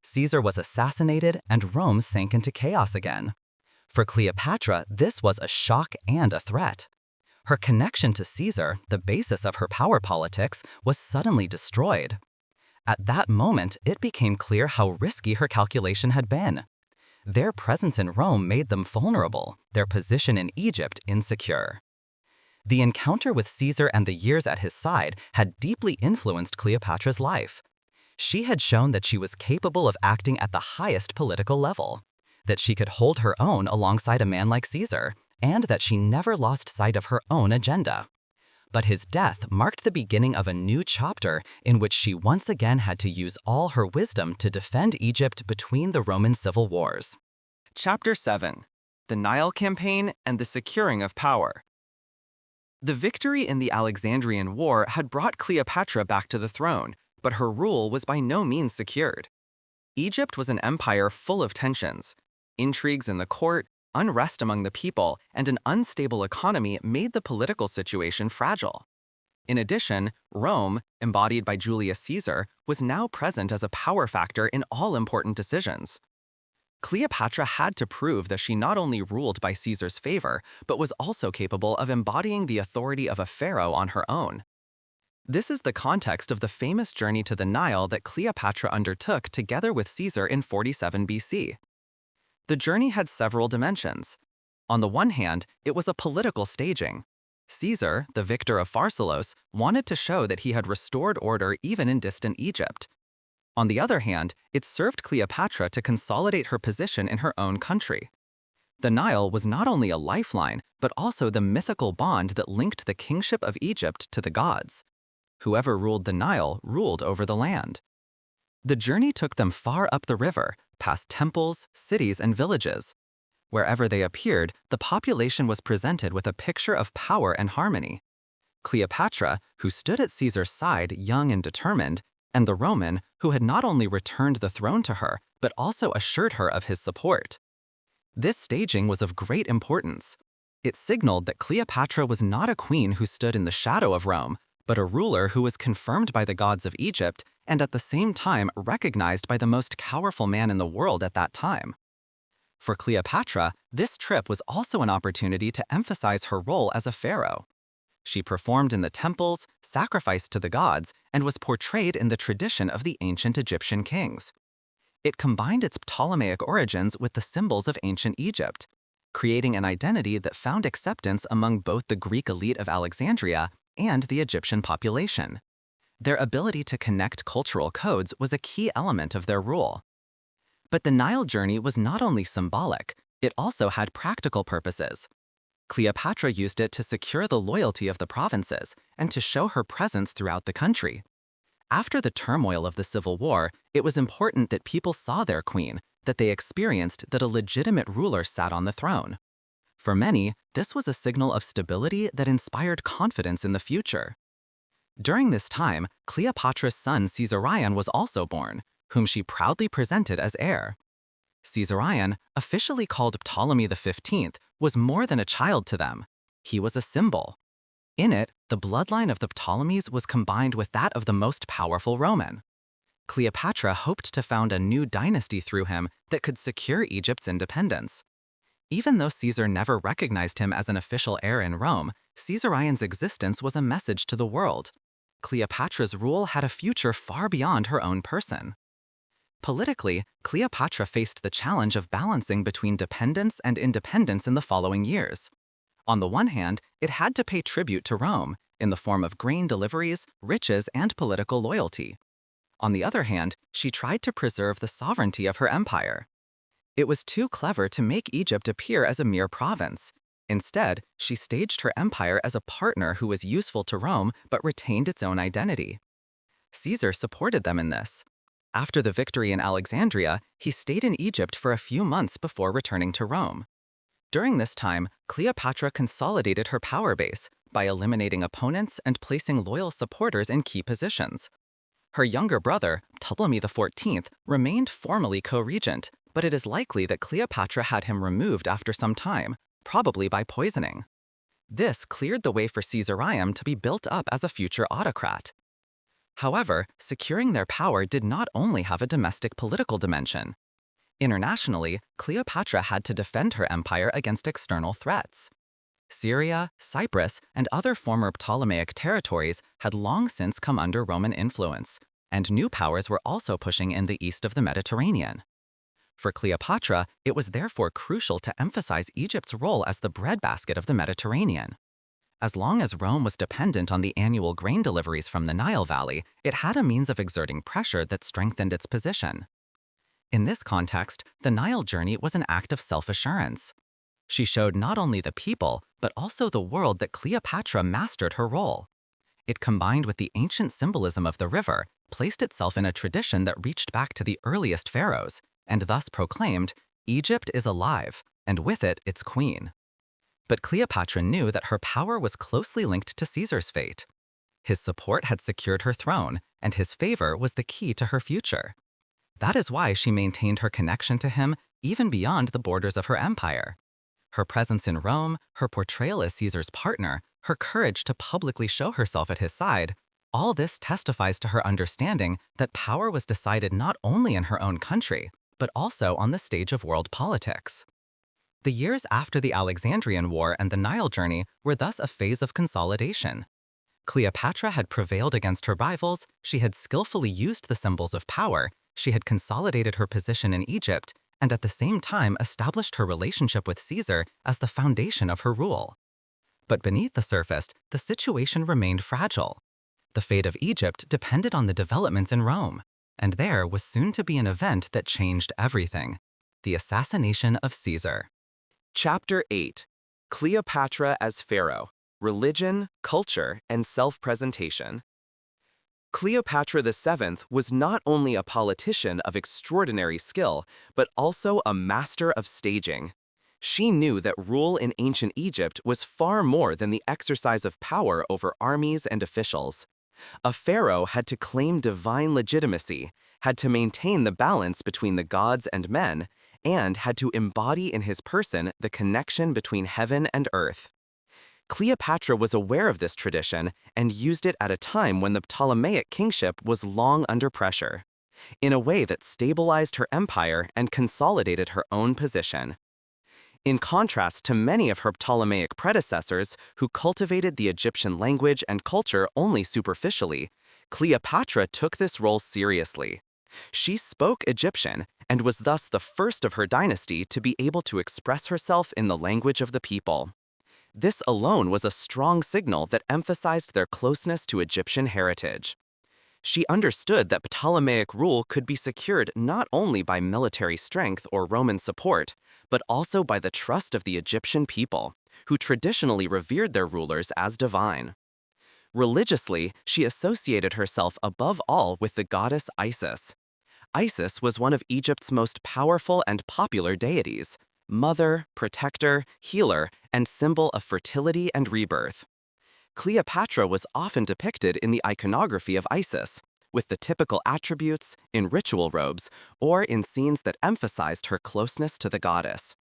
Caesar was assassinated and Rome sank into chaos again. For Cleopatra, this was a shock and a threat. Her connection to Caesar, the basis of her power politics, was suddenly destroyed. At that moment, it became clear how risky her calculation had been. Their presence in Rome made them vulnerable, their position in Egypt insecure. The encounter with Caesar and the years at his side had deeply influenced Cleopatra's life. She had shown that she was capable of acting at the highest political level, that she could hold her own alongside a man like Caesar, and that she never lost sight of her own agenda. But his death marked the beginning of a new chapter in which she once again had to use all her wisdom to defend Egypt between the Roman civil wars. Chapter 7: The Nile Campaign and the Securing of Power. The victory in the Alexandrian War had brought Cleopatra back to the throne, but her rule was by no means secured. Egypt was an empire full of tensions. Intrigues in the court, unrest among the people, and an unstable economy made the political situation fragile. In addition, Rome, embodied by Julius Caesar, was now present as a power factor in all important decisions. Cleopatra had to prove that she not only ruled by Caesar's favor, but was also capable of embodying the authority of a pharaoh on her own. This is the context of the famous journey to the Nile that Cleopatra undertook together with Caesar in 47 BC. The journey had several dimensions. On the one hand, it was a political staging. Caesar, the victor of Pharsalos, wanted to show that he had restored order even in distant Egypt. On the other hand, it served Cleopatra to consolidate her position in her own country. The Nile was not only a lifeline, but also the mythical bond that linked the kingship of Egypt to the gods. Whoever ruled the Nile ruled over the land. The journey took them far up the river, past temples, cities, and villages. Wherever they appeared, the population was presented with a picture of power and harmony. Cleopatra, who stood at Caesar's side young and determined, and the Roman, who had not only returned the throne to her, but also assured her of his support. This staging was of great importance. It signaled that Cleopatra was not a queen who stood in the shadow of Rome, but a ruler who was confirmed by the gods of Egypt and at the same time recognized by the most powerful man in the world at that time. For Cleopatra, this trip was also an opportunity to emphasize her role as a pharaoh. She performed in the temples, sacrificed to the gods, and was portrayed in the tradition of the ancient Egyptian kings. It combined its Ptolemaic origins with the symbols of ancient Egypt, creating an identity that found acceptance among both the Greek elite of Alexandria and the Egyptian population. Their ability to connect cultural codes was a key element of their rule. But the Nile journey was not only symbolic, it also had practical purposes. Cleopatra used it to secure the loyalty of the provinces and to show her presence throughout the country. After the turmoil of the Civil War, it was important that people saw their queen, that they experienced that a legitimate ruler sat on the throne. For many, this was a signal of stability that inspired confidence in the future. During this time, Cleopatra's son Caesarion was also born, whom she proudly presented as heir. Caesarion, officially called Ptolemy XV, was more than a child to them. He was a symbol. In it, the bloodline of the Ptolemies was combined with that of the most powerful Roman. Cleopatra hoped to found a new dynasty through him that could secure Egypt's independence. Even though Caesar never recognized him as an official heir in Rome, Caesarion's existence was a message to the world. Cleopatra's rule had a future far beyond her own person. Politically, Cleopatra faced the challenge of balancing between dependence and independence in the following years. On the one hand, it had to pay tribute to Rome in the form of grain deliveries, riches, and political loyalty. On the other hand, she tried to preserve the sovereignty of her empire. It was too clever to make Egypt appear as a mere province. Instead, she staged her empire as a partner who was useful to Rome but retained its own identity. Caesar supported them in this. After the victory in Alexandria, he stayed in Egypt for a few months before returning to Rome. During this time, Cleopatra consolidated her power base by eliminating opponents and placing loyal supporters in key positions. Her younger brother, Ptolemy XIV, remained formally co-regent, but it is likely that Cleopatra had him removed after some time, probably by poisoning. This cleared the way for Caesarion to be built up as a future autocrat. However, securing their power did not only have a domestic political dimension. Internationally, Cleopatra had to defend her empire against external threats. Syria, Cyprus, and other former Ptolemaic territories had long since come under Roman influence, and new powers were also pushing in the east of the Mediterranean. For Cleopatra, it was therefore crucial to emphasize Egypt's role as the breadbasket of the Mediterranean. As long as Rome was dependent on the annual grain deliveries from the Nile Valley, it had a means of exerting pressure that strengthened its position. In this context, the Nile journey was an act of self-assurance. She showed not only the people, but also the world that Cleopatra mastered her role. It combined with the ancient symbolism of the river, placed itself in a tradition that reached back to the earliest pharaohs, and thus proclaimed, Egypt is alive, and with it, its queen. But Cleopatra knew that her power was closely linked to Caesar's fate. His support had secured her throne, and his favor was the key to her future. That is why she maintained her connection to him even beyond the borders of her empire. Her presence in Rome, her portrayal as Caesar's partner, her courage to publicly show herself at his side, all this testifies to her understanding that power was decided not only in her own country, but also on the stage of world politics. The years after the Alexandrian War and the Nile journey were thus a phase of consolidation. Cleopatra had prevailed against her rivals, she had skillfully used the symbols of power, she had consolidated her position in Egypt, and at the same time established her relationship with Caesar as the foundation of her rule. But beneath the surface, the situation remained fragile. The fate of Egypt depended on the developments in Rome, and there was soon to be an event that changed everything: the assassination of Caesar. Chapter 8. Cleopatra as Pharaoh: Religion, Culture, and Self-Presentation. Cleopatra VII was not only a politician of extraordinary skill, but also a master of staging. She knew that rule in ancient Egypt was far more than the exercise of power over armies and officials. A pharaoh had to claim divine legitimacy, had to maintain the balance between the gods and men, and had to embody in his person the connection between heaven and earth. Cleopatra was aware of this tradition and used it at a time when the Ptolemaic kingship was long under pressure, in a way that stabilized her empire and consolidated her own position. In contrast to many of her Ptolemaic predecessors who cultivated the Egyptian language and culture only superficially, Cleopatra took this role seriously. She spoke Egyptian and was thus the first of her dynasty to be able to express herself in the language of the people. This alone was a strong signal that emphasized their closeness to Egyptian heritage. She understood that Ptolemaic rule could be secured not only by military strength or Roman support, but also by the trust of the Egyptian people, who traditionally revered their rulers as divine. Religiously, she associated herself above all with the goddess Isis. Isis was one of Egypt's most powerful and popular deities: mother, protector, healer, and symbol of fertility and rebirth. Cleopatra was often depicted in the iconography of Isis, with the typical attributes, in ritual robes, or in scenes that emphasized her closeness to the goddess.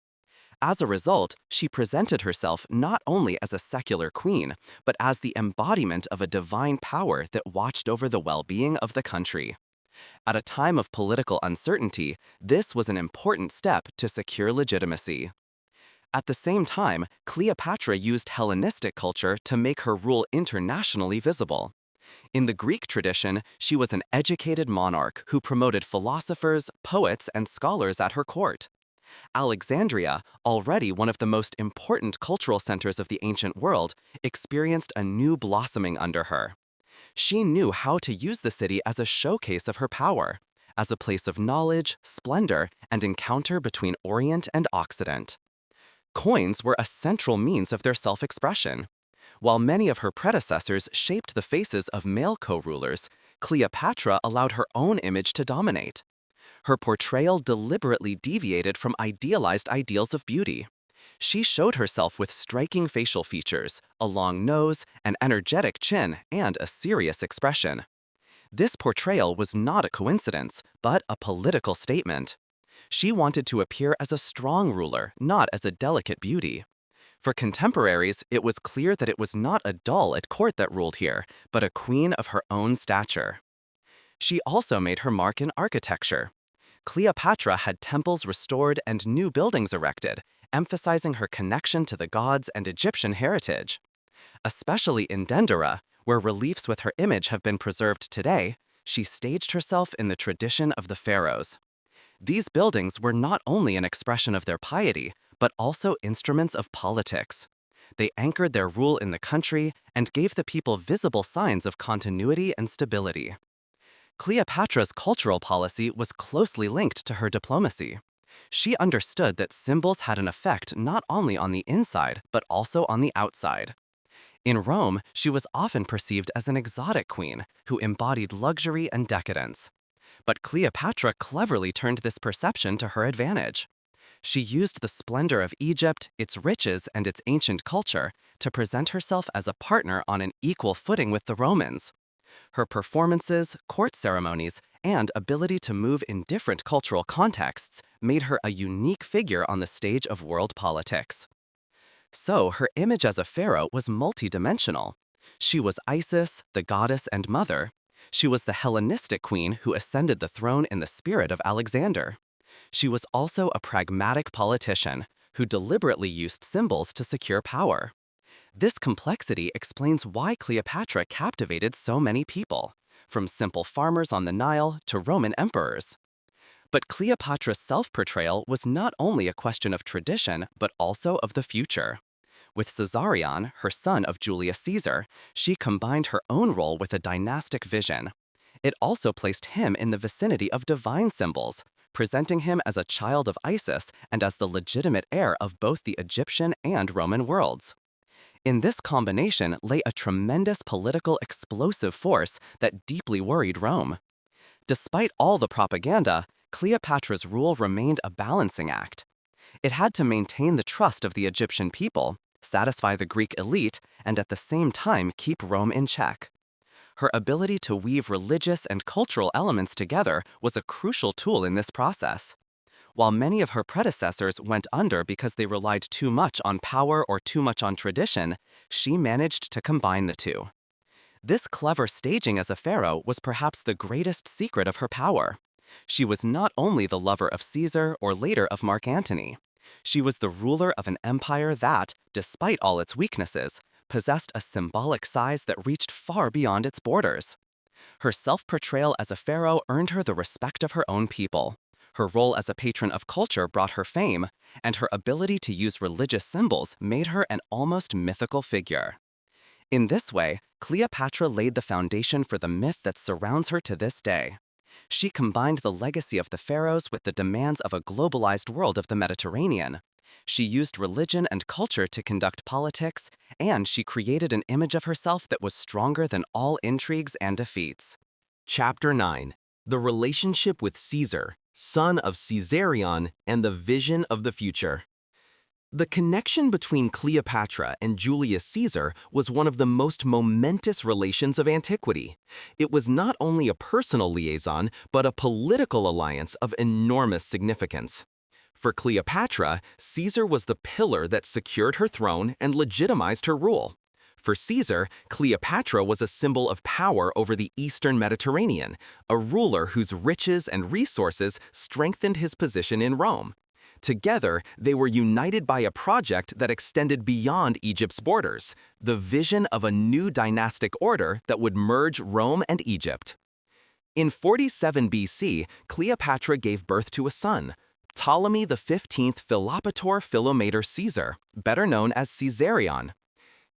As a result, she presented herself not only as a secular queen, but as the embodiment of a divine power that watched over the well-being of the country. At a time of political uncertainty, this was an important step to secure legitimacy. At the same time, Cleopatra used Hellenistic culture to make her rule internationally visible. In the Greek tradition, she was an educated monarch who promoted philosophers, poets, and scholars at her court. Alexandria, already one of the most important cultural centers of the ancient world, experienced a new blossoming under her. She knew how to use the city as a showcase of her power, as a place of knowledge, splendor, and encounter between Orient and Occident. Coins were a central means of their self-expression. While many of her predecessors shaped the faces of male co-rulers, Cleopatra allowed her own image to dominate. Her portrayal deliberately deviated from idealized ideals of beauty. She showed herself with striking facial features, a long nose, an energetic chin, and a serious expression. This portrayal was not a coincidence, but a political statement. She wanted to appear as a strong ruler, not as a delicate beauty. For contemporaries, it was clear that it was not a doll at court that ruled here, but a queen of her own stature. She also made her mark in architecture. Cleopatra had temples restored and new buildings erected, emphasizing her connection to the gods and Egyptian heritage. Especially in Dendera, where reliefs with her image have been preserved today, she staged herself in the tradition of the pharaohs. These buildings were not only an expression of their piety, but also instruments of politics. They anchored their rule in the country and gave the people visible signs of continuity and stability. Cleopatra's cultural policy was closely linked to her diplomacy. She understood that symbols had an effect not only on the inside, but also on the outside. In Rome, she was often perceived as an exotic queen who embodied luxury and decadence. But Cleopatra cleverly turned this perception to her advantage. She used the splendor of Egypt, its riches, and its ancient culture to present herself as a partner on an equal footing with the Romans. Her performances, court ceremonies, and ability to move in different cultural contexts made her a unique figure on the stage of world politics. So, her image as a pharaoh was multidimensional. She was Isis, the goddess and mother. She was the Hellenistic queen who ascended the throne in the spirit of Alexander. She was also a pragmatic politician who deliberately used symbols to secure power. This complexity explains why Cleopatra captivated so many people, from simple farmers on the Nile to Roman emperors. But Cleopatra's self-portrayal was not only a question of tradition, but also of the future. With Caesarion, her son of Julius Caesar, she combined her own role with a dynastic vision. It also placed him in the vicinity of divine symbols, presenting him as a child of Isis and as the legitimate heir of both the Egyptian and Roman worlds. In this combination lay a tremendous political explosive force that deeply worried Rome. Despite all the propaganda, Cleopatra's rule remained a balancing act. It had to maintain the trust of the Egyptian people, satisfy the Greek elite, and at the same time keep Rome in check. Her ability to weave religious and cultural elements together was a crucial tool in this process. While many of her predecessors went under because they relied too much on power or too much on tradition, she managed to combine the two. This clever staging as a pharaoh was perhaps the greatest secret of her power. She was not only the lover of Caesar or later of Mark Antony. She was the ruler of an empire that, despite all its weaknesses, possessed a symbolic size that reached far beyond its borders. Her self-portrayal as a pharaoh earned her the respect of her own people. Her role as a patron of culture brought her fame, and her ability to use religious symbols made her an almost mythical figure. In this way, Cleopatra laid the foundation for the myth that surrounds her to this day. She combined the legacy of the pharaohs with the demands of a globalized world of the Mediterranean. She used religion and culture to conduct politics, and she created an image of herself that was stronger than all intrigues and defeats. Chapter 9. The Relationship with Caesar, son of Caesarion, and the Vision of the Future. The connection between Cleopatra and Julius Caesar was one of the most momentous relations of antiquity. It was not only a personal liaison, but a political alliance of enormous significance. For Cleopatra, Caesar was the pillar that secured her throne and legitimized her rule. For Caesar, Cleopatra was a symbol of power over the Eastern Mediterranean, a ruler whose riches and resources strengthened his position in Rome. Together, they were united by a project that extended beyond Egypt's borders, the vision of a new dynastic order that would merge Rome and Egypt. In 47 BC, Cleopatra gave birth to a son, Ptolemy XV Philopator Philomator Caesar, better known as Caesarion.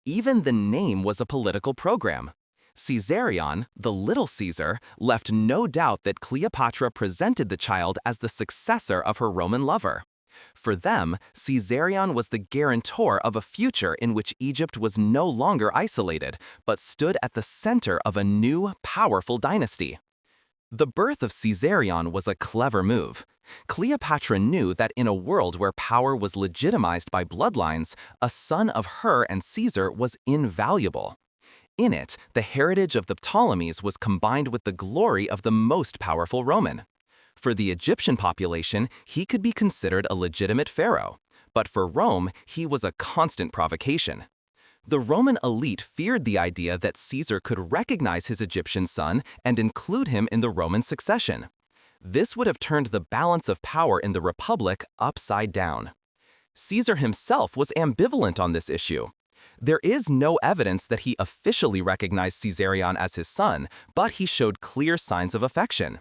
Even the name was a political program. Caesarion, the Little Caesar, left no doubt that Cleopatra presented the child as the successor of her Roman lover. For them, Caesarion was the guarantor of a future in which Egypt was no longer isolated, but stood at the center of a new, powerful dynasty. The birth of Caesarion was a clever move. Cleopatra knew that in a world where power was legitimized by bloodlines, a son of her and Caesar was invaluable. In it, the heritage of the Ptolemies was combined with the glory of the most powerful Roman. For the Egyptian population, he could be considered a legitimate pharaoh, but for Rome, he was a constant provocation. The Roman elite feared the idea that Caesar could recognize his Egyptian son and include him in the Roman succession. This would have turned the balance of power in the Republic upside down. Caesar himself was ambivalent on this issue. There is no evidence that he officially recognized Caesarion as his son, but he showed clear signs of affection.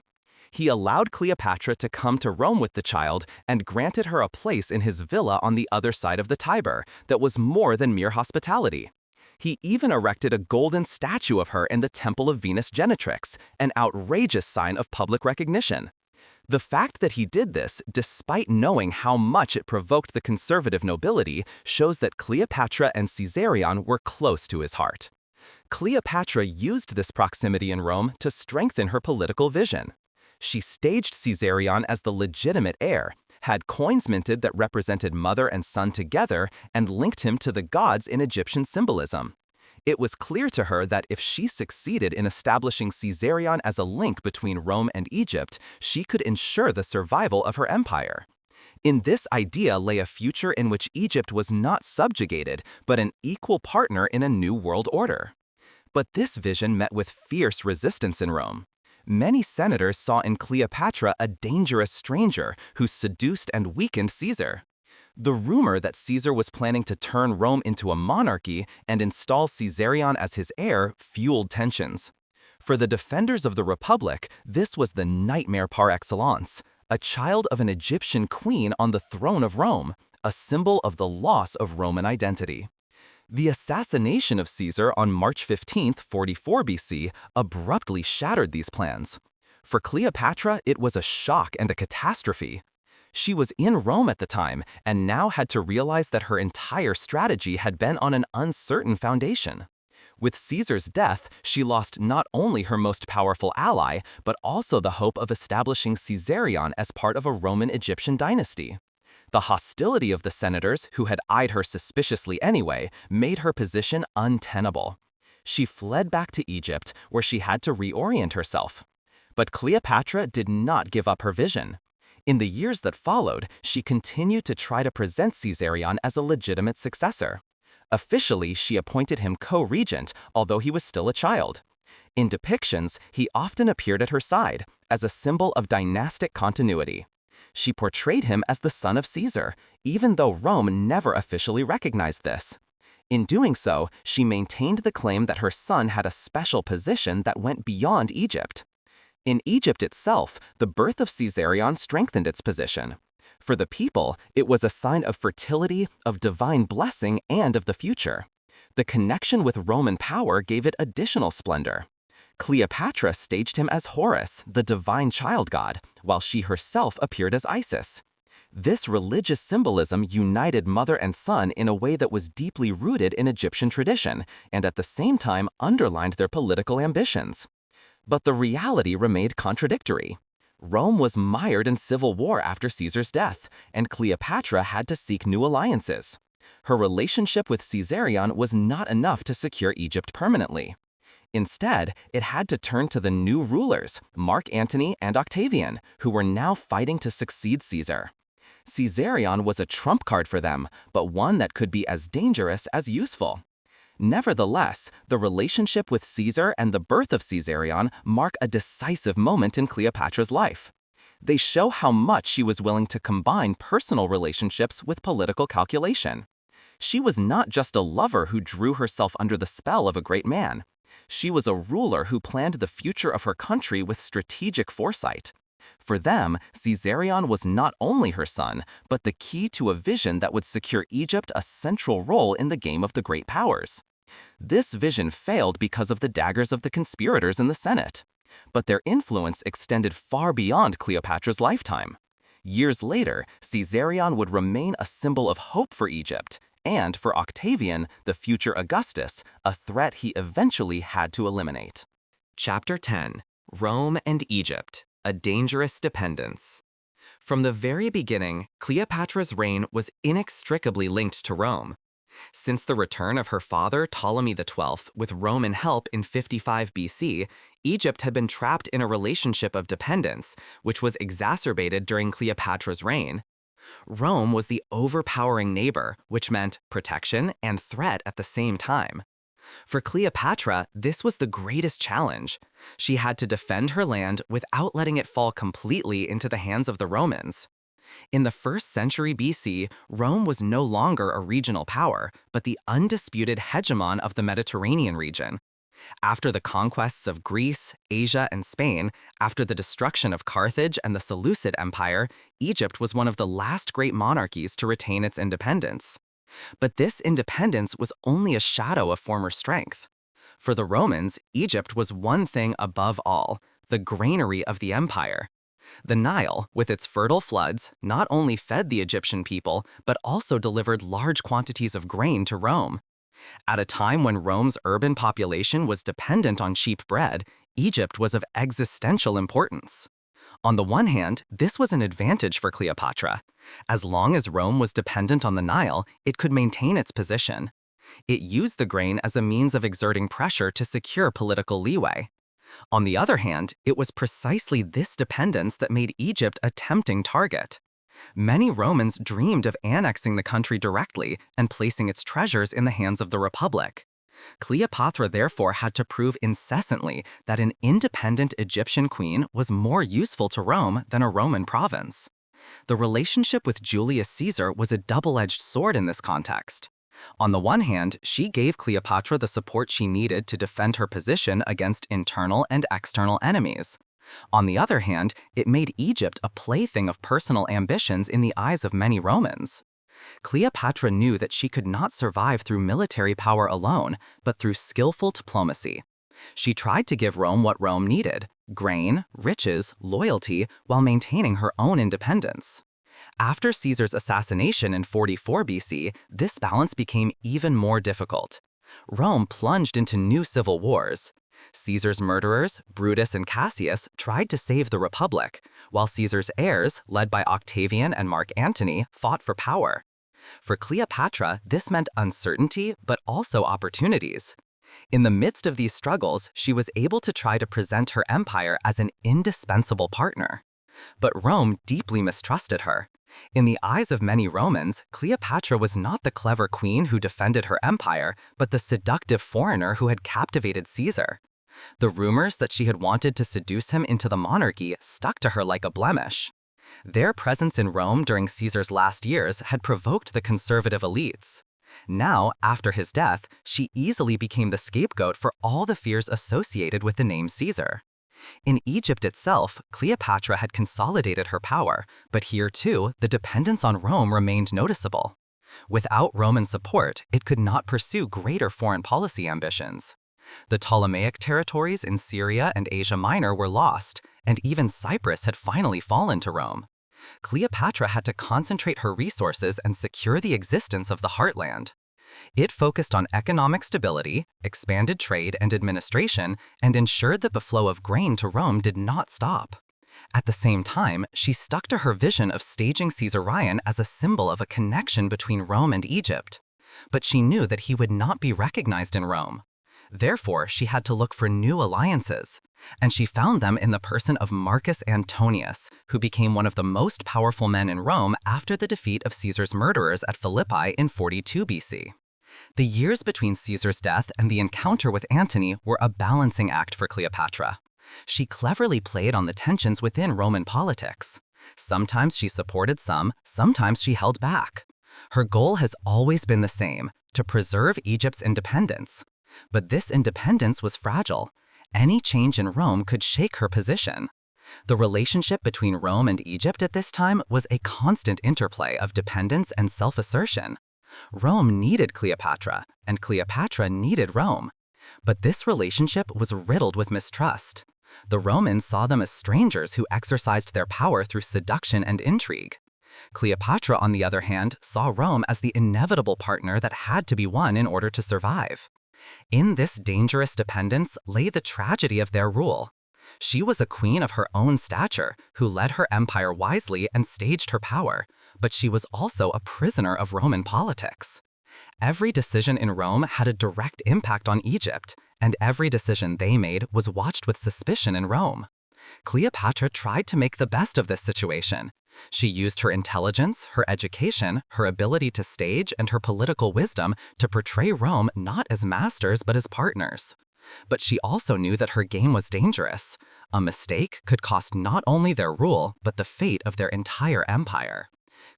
He allowed Cleopatra to come to Rome with the child and granted her a place in his villa on the other side of the Tiber that was more than mere hospitality. He even erected a golden statue of her in the Temple of Venus Genitrix, an outrageous sign of public recognition. The fact that he did this, despite knowing how much it provoked the conservative nobility, shows that Cleopatra and Caesarion were close to his heart. Cleopatra used this proximity in Rome to strengthen her political vision. She staged Caesarion as the legitimate heir, had coins minted that represented mother and son together, and linked him to the gods in Egyptian symbolism. It was clear to her that if she succeeded in establishing Caesarion as a link between Rome and Egypt, she could ensure the survival of her empire. In this idea lay a future in which Egypt was not subjugated, but an equal partner in a new world order. But this vision met with fierce resistance in Rome. Many senators saw in Cleopatra a dangerous stranger who seduced and weakened Caesar. The rumor that Caesar was planning to turn Rome into a monarchy and install Caesarion as his heir fueled tensions. For the defenders of the Republic, this was the nightmare par excellence, a child of an Egyptian queen on the throne of Rome, a symbol of the loss of Roman identity. The assassination of Caesar on March 15, 44 BC, abruptly shattered these plans. For Cleopatra, it was a shock and a catastrophe. She was in Rome at the time and now had to realize that her entire strategy had been on an uncertain foundation. With Caesar's death, she lost not only her most powerful ally, but also the hope of establishing Caesarion as part of a Roman-Egyptian dynasty. The hostility of the senators, who had eyed her suspiciously anyway, made her position untenable. She fled back to Egypt, where she had to reorient herself. But Cleopatra did not give up her vision. In the years that followed, she continued to try to present Caesarion as a legitimate successor. Officially, she appointed him co-regent, although he was still a child. In depictions, he often appeared at her side, as a symbol of dynastic continuity. She portrayed him as the son of Caesar, even though Rome never officially recognized this. In doing so, she maintained the claim that her son had a special position that went beyond Egypt. In Egypt itself, the birth of Caesarion strengthened its position. For the people, it was a sign of fertility, of divine blessing, and of the future. The connection with Roman power gave it additional splendor. Cleopatra staged him as Horus, the divine child god, while she herself appeared as Isis. This religious symbolism united mother and son in a way that was deeply rooted in Egyptian tradition, and at the same time underlined their political ambitions. But the reality remained contradictory. Rome was mired in civil war after Caesar's death, and Cleopatra had to seek new alliances. Her relationship with Caesarion was not enough to secure Egypt permanently. Instead, it had to turn to the new rulers, Mark Antony and Octavian, who were now fighting to succeed Caesar. Caesarion was a trump card for them, but one that could be as dangerous as useful. Nevertheless, the relationship with Caesar and the birth of Caesarion mark a decisive moment in Cleopatra's life. They show how much she was willing to combine personal relationships with political calculation. She was not just a lover who drew herself under the spell of a great man. She was a ruler who planned the future of her country with strategic foresight. For them, Caesarion was not only her son, but the key to a vision that would secure Egypt a central role in the game of the great powers. This vision failed because of the daggers of the conspirators in the Senate. But their influence extended far beyond Cleopatra's lifetime. Years later, Caesarion would remain a symbol of hope for Egypt, and for Octavian, the future Augustus, a threat he eventually had to eliminate. Chapter 10. Rome and Egypt, a dangerous dependence. From the very beginning, Cleopatra's reign was inextricably linked to Rome. Since the return of her father Ptolemy XII with Roman help in 55 BC, Egypt had been trapped in a relationship of dependence, which was exacerbated during Cleopatra's reign. Rome was the overpowering neighbor, which meant protection and threat at the same time. For Cleopatra, this was the greatest challenge. She had to defend her land without letting it fall completely into the hands of the Romans. In the 1st century BC, Rome was no longer a regional power, but the undisputed hegemon of the Mediterranean region. After the conquests of Greece, Asia, and Spain, after the destruction of Carthage and the Seleucid Empire, Egypt was one of the last great monarchies to retain its independence. But this independence was only a shadow of former strength. For the Romans, Egypt was one thing above all, the granary of the empire. The Nile, with its fertile floods, not only fed the Egyptian people, but also delivered large quantities of grain to Rome. At a time when Rome's urban population was dependent on cheap bread, Egypt was of existential importance. On the one hand, this was an advantage for Cleopatra. As long as Rome was dependent on the Nile, it could maintain its position. It used the grain as a means of exerting pressure to secure political leeway. On the other hand, it was precisely this dependence that made Egypt a tempting target. Many Romans dreamed of annexing the country directly and placing its treasures in the hands of the Republic. Cleopatra therefore had to prove incessantly that an independent Egyptian queen was more useful to Rome than a Roman province. The relationship with Julius Caesar was a double-edged sword in this context. On the one hand, she gave Cleopatra the support she needed to defend her position against internal and external enemies. On the other hand, it made Egypt a plaything of personal ambitions in the eyes of many Romans. Cleopatra knew that she could not survive through military power alone, but through skillful diplomacy. She tried to give Rome what Rome needed: grain, riches, loyalty, while maintaining her own independence. After Caesar's assassination in 44 BC, this balance became even more difficult. Rome plunged into new civil wars. Caesar's murderers, Brutus and Cassius, tried to save the Republic, while Caesar's heirs, led by Octavian and Mark Antony, fought for power. For Cleopatra, this meant uncertainty, but also opportunities. In the midst of these struggles, she was able to try to present her empire as an indispensable partner. But Rome deeply mistrusted her. In the eyes of many Romans, Cleopatra was not the clever queen who defended her empire, but the seductive foreigner who had captivated Caesar. The rumors that she had wanted to seduce him into the monarchy stuck to her like a blemish. Their presence in Rome during Caesar's last years had provoked the conservative elites. Now, after his death, she easily became the scapegoat for all the fears associated with the name Caesar. In Egypt itself, Cleopatra had consolidated her power, but here too, the dependence on Rome remained noticeable. Without Roman support, it could not pursue greater foreign policy ambitions. The Ptolemaic territories in Syria and Asia Minor were lost, and even Cyprus had finally fallen to Rome. Cleopatra had to concentrate her resources and secure the existence of the heartland. It focused on economic stability, expanded trade and administration, and ensured that the flow of grain to Rome did not stop. At the same time, she stuck to her vision of staging Caesarion as a symbol of a connection between Rome and Egypt. But she knew that he would not be recognized in Rome. Therefore, she had to look for new alliances, and she found them in the person of Marcus Antonius, who became one of the most powerful men in Rome after the defeat of Caesar's murderers at Philippi in 42 BC. The years between Caesar's death and the encounter with Antony were a balancing act for Cleopatra. She cleverly played on the tensions within Roman politics. Sometimes she supported some, sometimes she held back. Her goal has always been the same: to preserve Egypt's independence. But this independence was fragile. Any change in Rome could shake her position. The relationship between Rome and Egypt at this time was a constant interplay of dependence and self-assertion. Rome needed Cleopatra, and Cleopatra needed Rome. But this relationship was riddled with mistrust. The Romans saw them as strangers who exercised their power through seduction and intrigue. Cleopatra, on the other hand, saw Rome as the inevitable partner that had to be won in order to survive. In this dangerous dependence lay the tragedy of their rule. She was a queen of her own stature who led her empire wisely and staged her power, but she was also a prisoner of Roman politics. Every decision in Rome had a direct impact on Egypt, and every decision they made was watched with suspicion in Rome. Cleopatra tried to make the best of this situation. She used her intelligence, her education, her ability to stage, and her political wisdom to portray Rome not as masters but as partners. But she also knew that her game was dangerous. A mistake could cost not only their rule, but the fate of their entire empire.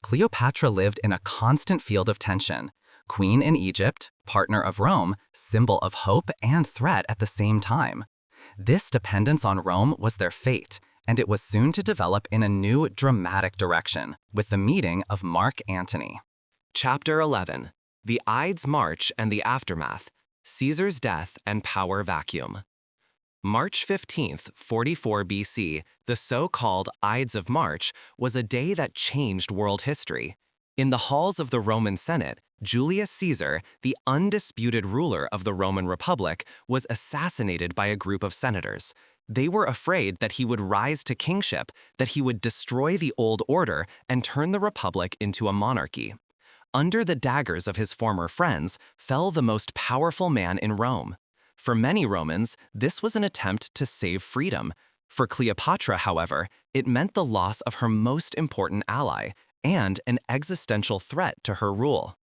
Cleopatra lived in a constant field of tension. Queen in Egypt, partner of Rome, symbol of hope and threat at the same time. This dependence on Rome was their fate, and it was soon to develop in a new, dramatic direction, with the meeting of Mark Antony. Chapter 11. The Ides March and the Aftermath, Caesar's Death and Power Vacuum. March 15th, 44 BC, the so-called Ides of March, was a day that changed world history. In the halls of the Roman Senate, Julius Caesar, the undisputed ruler of the Roman Republic, was assassinated by a group of senators. They were afraid that he would rise to kingship, that he would destroy the old order and turn the republic into a monarchy. Under the daggers of his former friends fell the most powerful man in Rome. For many Romans, this was an attempt to save freedom. For Cleopatra, however, it meant the loss of her most important ally and an existential threat to her rule.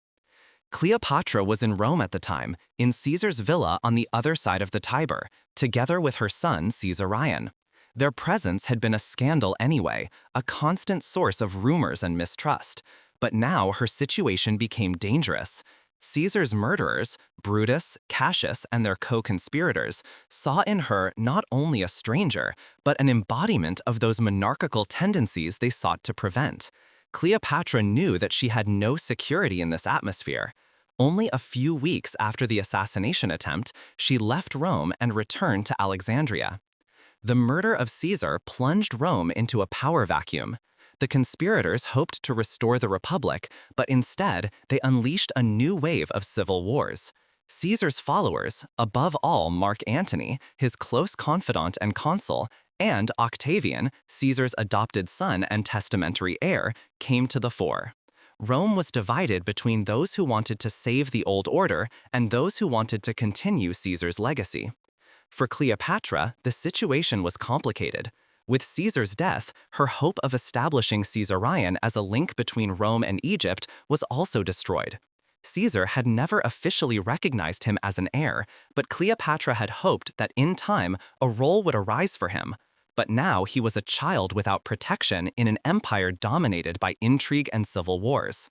Cleopatra was in Rome at the time, in Caesar's villa on the other side of the Tiber, together with her son Caesarion. Their presence had been a scandal anyway, a constant source of rumors and mistrust. But now her situation became dangerous. Caesar's murderers, Brutus, Cassius, and their co-conspirators, saw in her not only a stranger, but an embodiment of those monarchical tendencies they sought to prevent. Cleopatra knew that she had no security in this atmosphere. Only a few weeks after the assassination attempt, she left Rome and returned to Alexandria. The murder of Caesar plunged Rome into a power vacuum. The conspirators hoped to restore the Republic, but instead, they unleashed a new wave of civil wars. Caesar's followers, above all Mark Antony, his close confidant and consul, and Octavian, Caesar's adopted son and testamentary heir, came to the fore. Rome was divided between those who wanted to save the old order and those who wanted to continue Caesar's legacy. For Cleopatra, the situation was complicated. With Caesar's death, her hope of establishing Caesarion as a link between Rome and Egypt was also destroyed. Caesar had never officially recognized him as an heir, but Cleopatra had hoped that in time a role would arise for him. But now he was a child without protection in an empire dominated by intrigue and civil wars.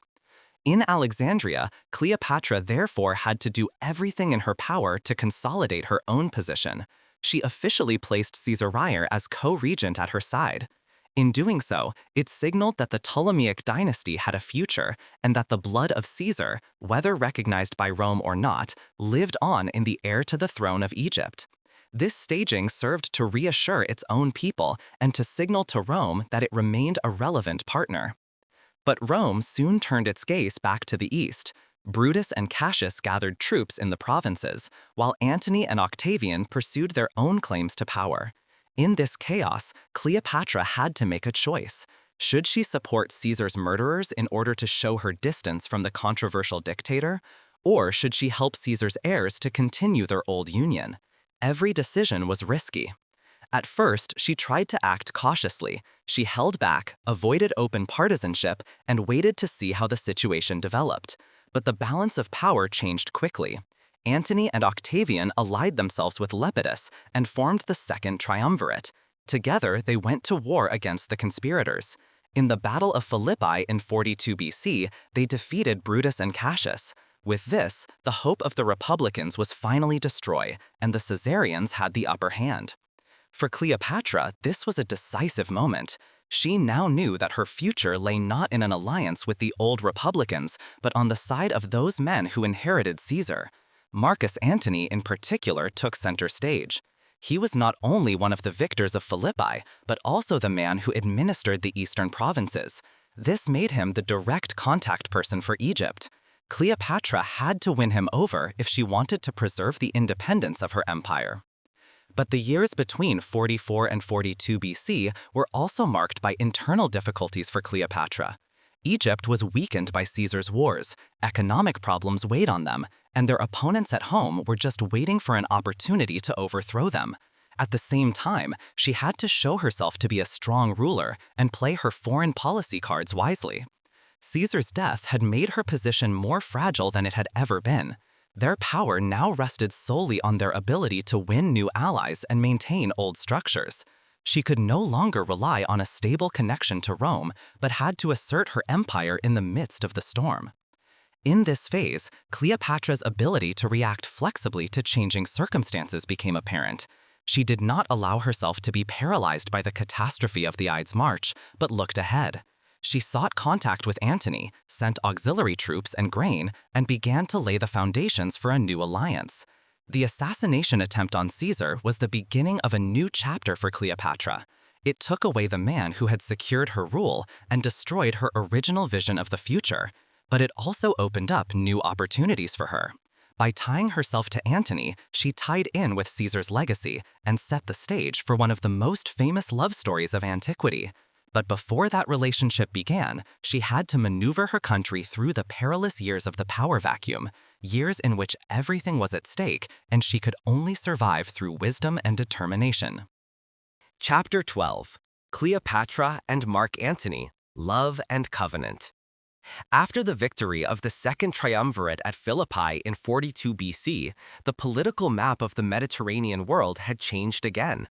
In Alexandria, Cleopatra therefore had to do everything in her power to consolidate her own position. She officially placed Caesarion as co-regent at her side. In doing so, it signaled that the Ptolemaic dynasty had a future and that the blood of Caesar, whether recognized by Rome or not, lived on in the heir to the throne of Egypt. This staging served to reassure its own people and to signal to Rome that it remained a relevant partner. But Rome soon turned its gaze back to the east. Brutus and Cassius gathered troops in the provinces, while Antony and Octavian pursued their own claims to power. In this chaos, Cleopatra had to make a choice. Should she support Caesar's murderers in order to show her distance from the controversial dictator, or should she help Caesar's heirs to continue their old union? Every decision was risky. At first, she tried to act cautiously. She held back, avoided open partisanship, and waited to see how the situation developed. But the balance of power changed quickly. Antony and Octavian allied themselves with Lepidus and formed the Second Triumvirate. Together, they went to war against the conspirators. In the Battle of Philippi in 42 BC, they defeated Brutus and Cassius. With this, the hope of the Republicans was finally destroyed, and the Caesarians had the upper hand. For Cleopatra, this was a decisive moment. She now knew that her future lay not in an alliance with the old Republicans, but on the side of those men who inherited Caesar. Marcus Antony, in particular, took center stage. He was not only one of the victors of Philippi, but also the man who administered the eastern provinces. This made him the direct contact person for Egypt. Cleopatra had to win him over if she wanted to preserve the independence of her empire. But the years between 44 and 42 BC were also marked by internal difficulties for Cleopatra. Egypt was weakened by Caesar's wars, economic problems weighed on them, and their opponents at home were just waiting for an opportunity to overthrow them. At the same time, she had to show herself to be a strong ruler and play her foreign policy cards wisely. Caesar's death had made her position more fragile than it had ever been. Their power now rested solely on their ability to win new allies and maintain old structures. She could no longer rely on a stable connection to Rome, but had to assert her empire in the midst of the storm. In this phase, Cleopatra's ability to react flexibly to changing circumstances became apparent. She did not allow herself to be paralyzed by the catastrophe of the Ides March, but looked ahead. She sought contact with Antony, sent auxiliary troops and grain, and began to lay the foundations for a new alliance. The assassination attempt on Caesar was the beginning of a new chapter for Cleopatra. It took away the man who had secured her rule and destroyed her original vision of the future, but it also opened up new opportunities for her. By tying herself to Antony, she tied in with Caesar's legacy and set the stage for one of the most famous love stories of antiquity. But before that relationship began, she had to maneuver her country through the perilous years of the power vacuum, years in which everything was at stake and she could only survive through wisdom and determination. Chapter 12. Cleopatra and Mark Antony, Love and Covenant. After the victory of the Second Triumvirate at Philippi in 42 BC, the political map of the Mediterranean world had changed again.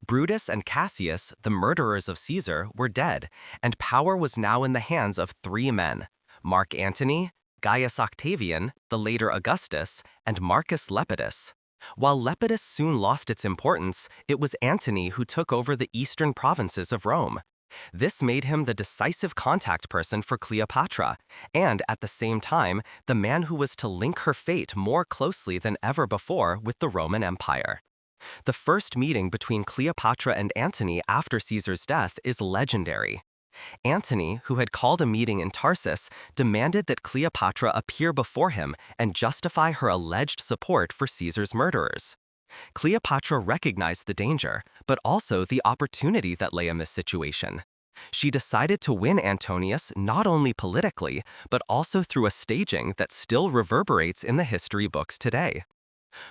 Brutus and Cassius, the murderers of Caesar, were dead, and power was now in the hands of three men: Mark Antony, Gaius Octavian, the later Augustus, and Marcus Lepidus. While Lepidus soon lost its importance, it was Antony who took over the eastern provinces of Rome. This made him the decisive contact person for Cleopatra, and at the same time, the man who was to link her fate more closely than ever before with the Roman Empire. The first meeting between Cleopatra and Antony after Caesar's death is legendary. Antony, who had called a meeting in Tarsus, demanded that Cleopatra appear before him and justify her alleged support for Caesar's murderers. Cleopatra recognized the danger, but also the opportunity that lay in this situation. She decided to win Antonius not only politically, but also through a staging that still reverberates in the history books today.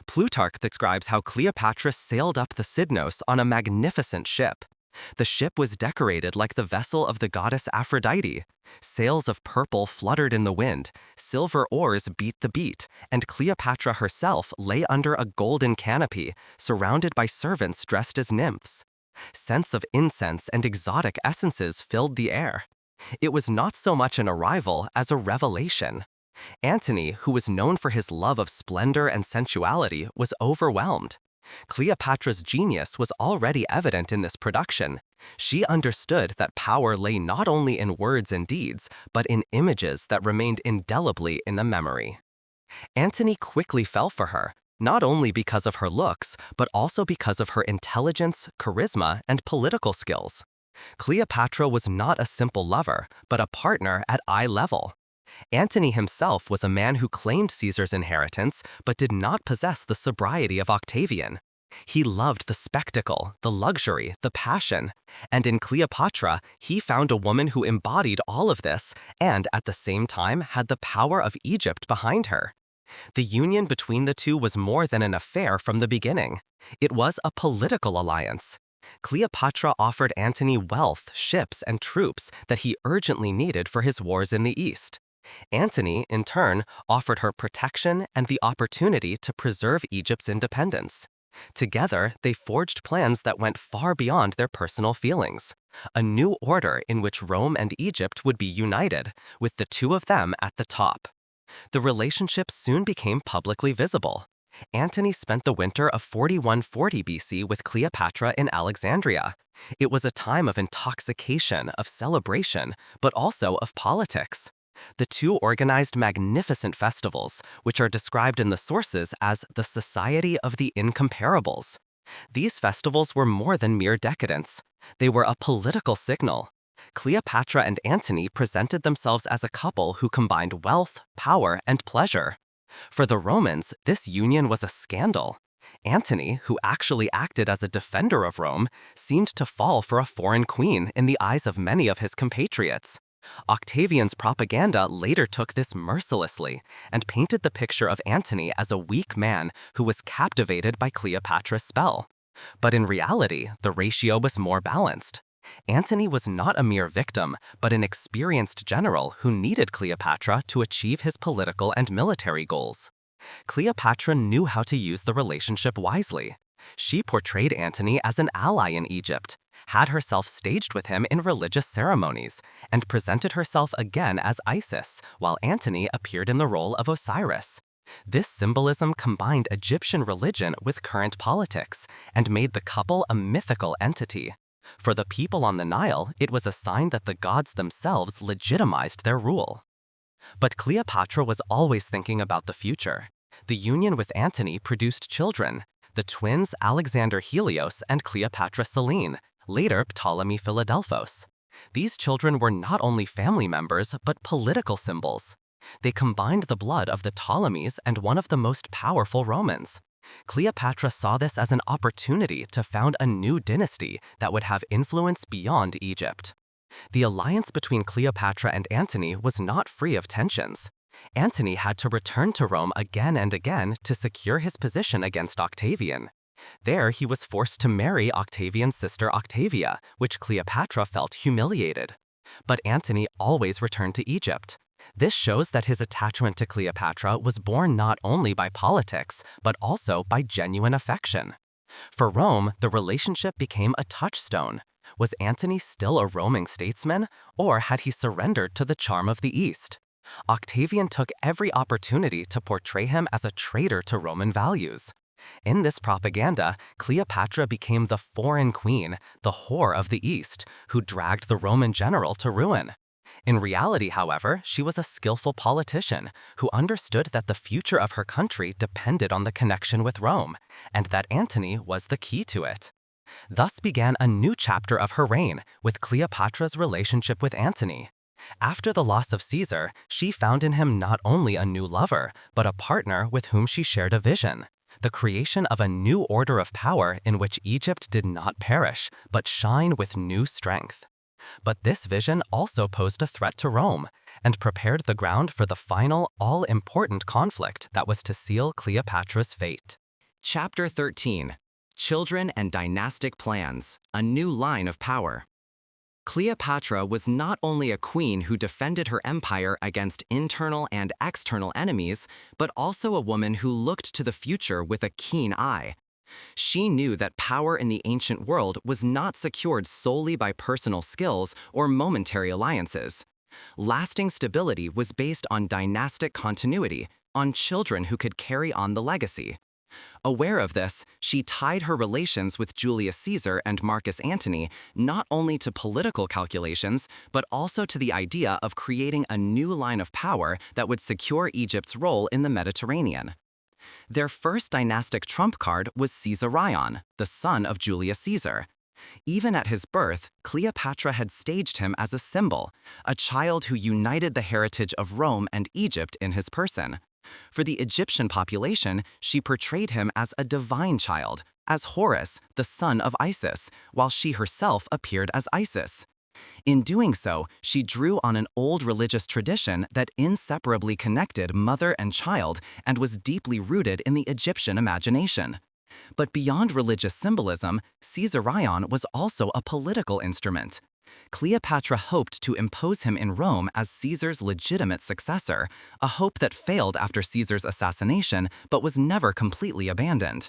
Plutarch describes how Cleopatra sailed up the Cydnos on a magnificent ship. The ship was decorated like the vessel of the goddess Aphrodite. Sails of purple fluttered in the wind, silver oars beat the beat, and Cleopatra herself lay under a golden canopy, surrounded by servants dressed as nymphs. Scents of incense and exotic essences filled the air. It was not so much an arrival as a revelation. Antony, who was known for his love of splendor and sensuality, was overwhelmed. Cleopatra's genius was already evident in this production. She understood that power lay not only in words and deeds, but in images that remained indelibly in the memory. Antony quickly fell for her, not only because of her looks, but also because of her intelligence, charisma, and political skills. Cleopatra was not a simple lover, but a partner at eye level. Antony himself was a man who claimed Caesar's inheritance, but did not possess the sobriety of Octavian. He loved the spectacle, the luxury, the passion, and in Cleopatra, he found a woman who embodied all of this and at the same time had the power of Egypt behind her. The union between the two was more than an affair from the beginning. It was a political alliance. Cleopatra offered Antony wealth, ships, and troops that he urgently needed for his wars in the East. Antony, in turn, offered her protection and the opportunity to preserve Egypt's independence. Together, they forged plans that went far beyond their personal feelings. A new order in which Rome and Egypt would be united, with the two of them at the top. The relationship soon became publicly visible. Antony spent the winter of 4140 BC with Cleopatra in Alexandria. It was a time of intoxication, of celebration, but also of politics. The two organized magnificent festivals, which are described in the sources as the Society of the Incomparables. These festivals were more than mere decadence. They were a political signal. Cleopatra and Antony presented themselves as a couple who combined wealth, power, and pleasure. For the Romans, this union was a scandal. Antony, who actually acted as a defender of Rome, seemed to fall for a foreign queen in the eyes of many of his compatriots. Octavian's propaganda later took this mercilessly and painted the picture of Antony as a weak man who was captivated by Cleopatra's spell. But in reality, the ratio was more balanced. Antony was not a mere victim, but an experienced general who needed Cleopatra to achieve his political and military goals. Cleopatra knew how to use the relationship wisely. She portrayed Antony as an ally in Egypt. had herself staged with him in religious ceremonies, and presented herself again as Isis, while Antony appeared in the role of Osiris. This symbolism combined Egyptian religion with current politics and made the couple a mythical entity. For the people on the Nile, it was a sign that the gods themselves legitimized their rule. But Cleopatra was always thinking about the future. The union with Antony produced children, the twins Alexander Helios and Cleopatra Selene, later Ptolemy Philadelphos. These children were not only family members, but political symbols. They combined the blood of the Ptolemies and one of the most powerful Romans. Cleopatra saw this as an opportunity to found a new dynasty that would have influence beyond Egypt. The alliance between Cleopatra and Antony was not free of tensions. Antony had to return to Rome again and again to secure his position against Octavian. There, he was forced to marry Octavian's sister Octavia, which Cleopatra felt humiliated. But Antony always returned to Egypt. This shows that his attachment to Cleopatra was born not only by politics, but also by genuine affection. For Rome, the relationship became a touchstone. Was Antony still a roaming statesman, or had he surrendered to the charm of the East? Octavian took every opportunity to portray him as a traitor to Roman values. In this propaganda, Cleopatra became the foreign queen, the whore of the East, who dragged the Roman general to ruin. In reality, however, she was a skillful politician who understood that the future of her country depended on the connection with Rome, and that Antony was the key to it. Thus began a new chapter of her reign with Cleopatra's relationship with Antony. After the loss of Caesar, she found in him not only a new lover, but a partner with whom she shared a vision: the creation of a new order of power in which Egypt did not perish, but shine with new strength. But this vision also posed a threat to Rome, and prepared the ground for the final, all-important conflict that was to seal Cleopatra's fate. Chapter 13. Children and Dynastic Plans, a New Line of Power. Cleopatra was not only a queen who defended her empire against internal and external enemies, but also a woman who looked to the future with a keen eye. She knew that power in the ancient world was not secured solely by personal skills or momentary alliances. Lasting stability was based on dynastic continuity, on children who could carry on the legacy. Aware of this, she tied her relations with Julius Caesar and Marcus Antony not only to political calculations, but also to the idea of creating a new line of power that would secure Egypt's role in the Mediterranean. Their first dynastic trump card was Caesarion, the son of Julius Caesar. Even at his birth, Cleopatra had staged him as a symbol, a child who united the heritage of Rome and Egypt in his person. For the Egyptian population, she portrayed him as a divine child, as Horus, the son of Isis, while she herself appeared as Isis. In doing so, she drew on an old religious tradition that inseparably connected mother and child and was deeply rooted in the Egyptian imagination. But beyond religious symbolism, Caesarion was also a political instrument. Cleopatra hoped to impose him in Rome as Caesar's legitimate successor, a hope that failed after Caesar's assassination but was never completely abandoned.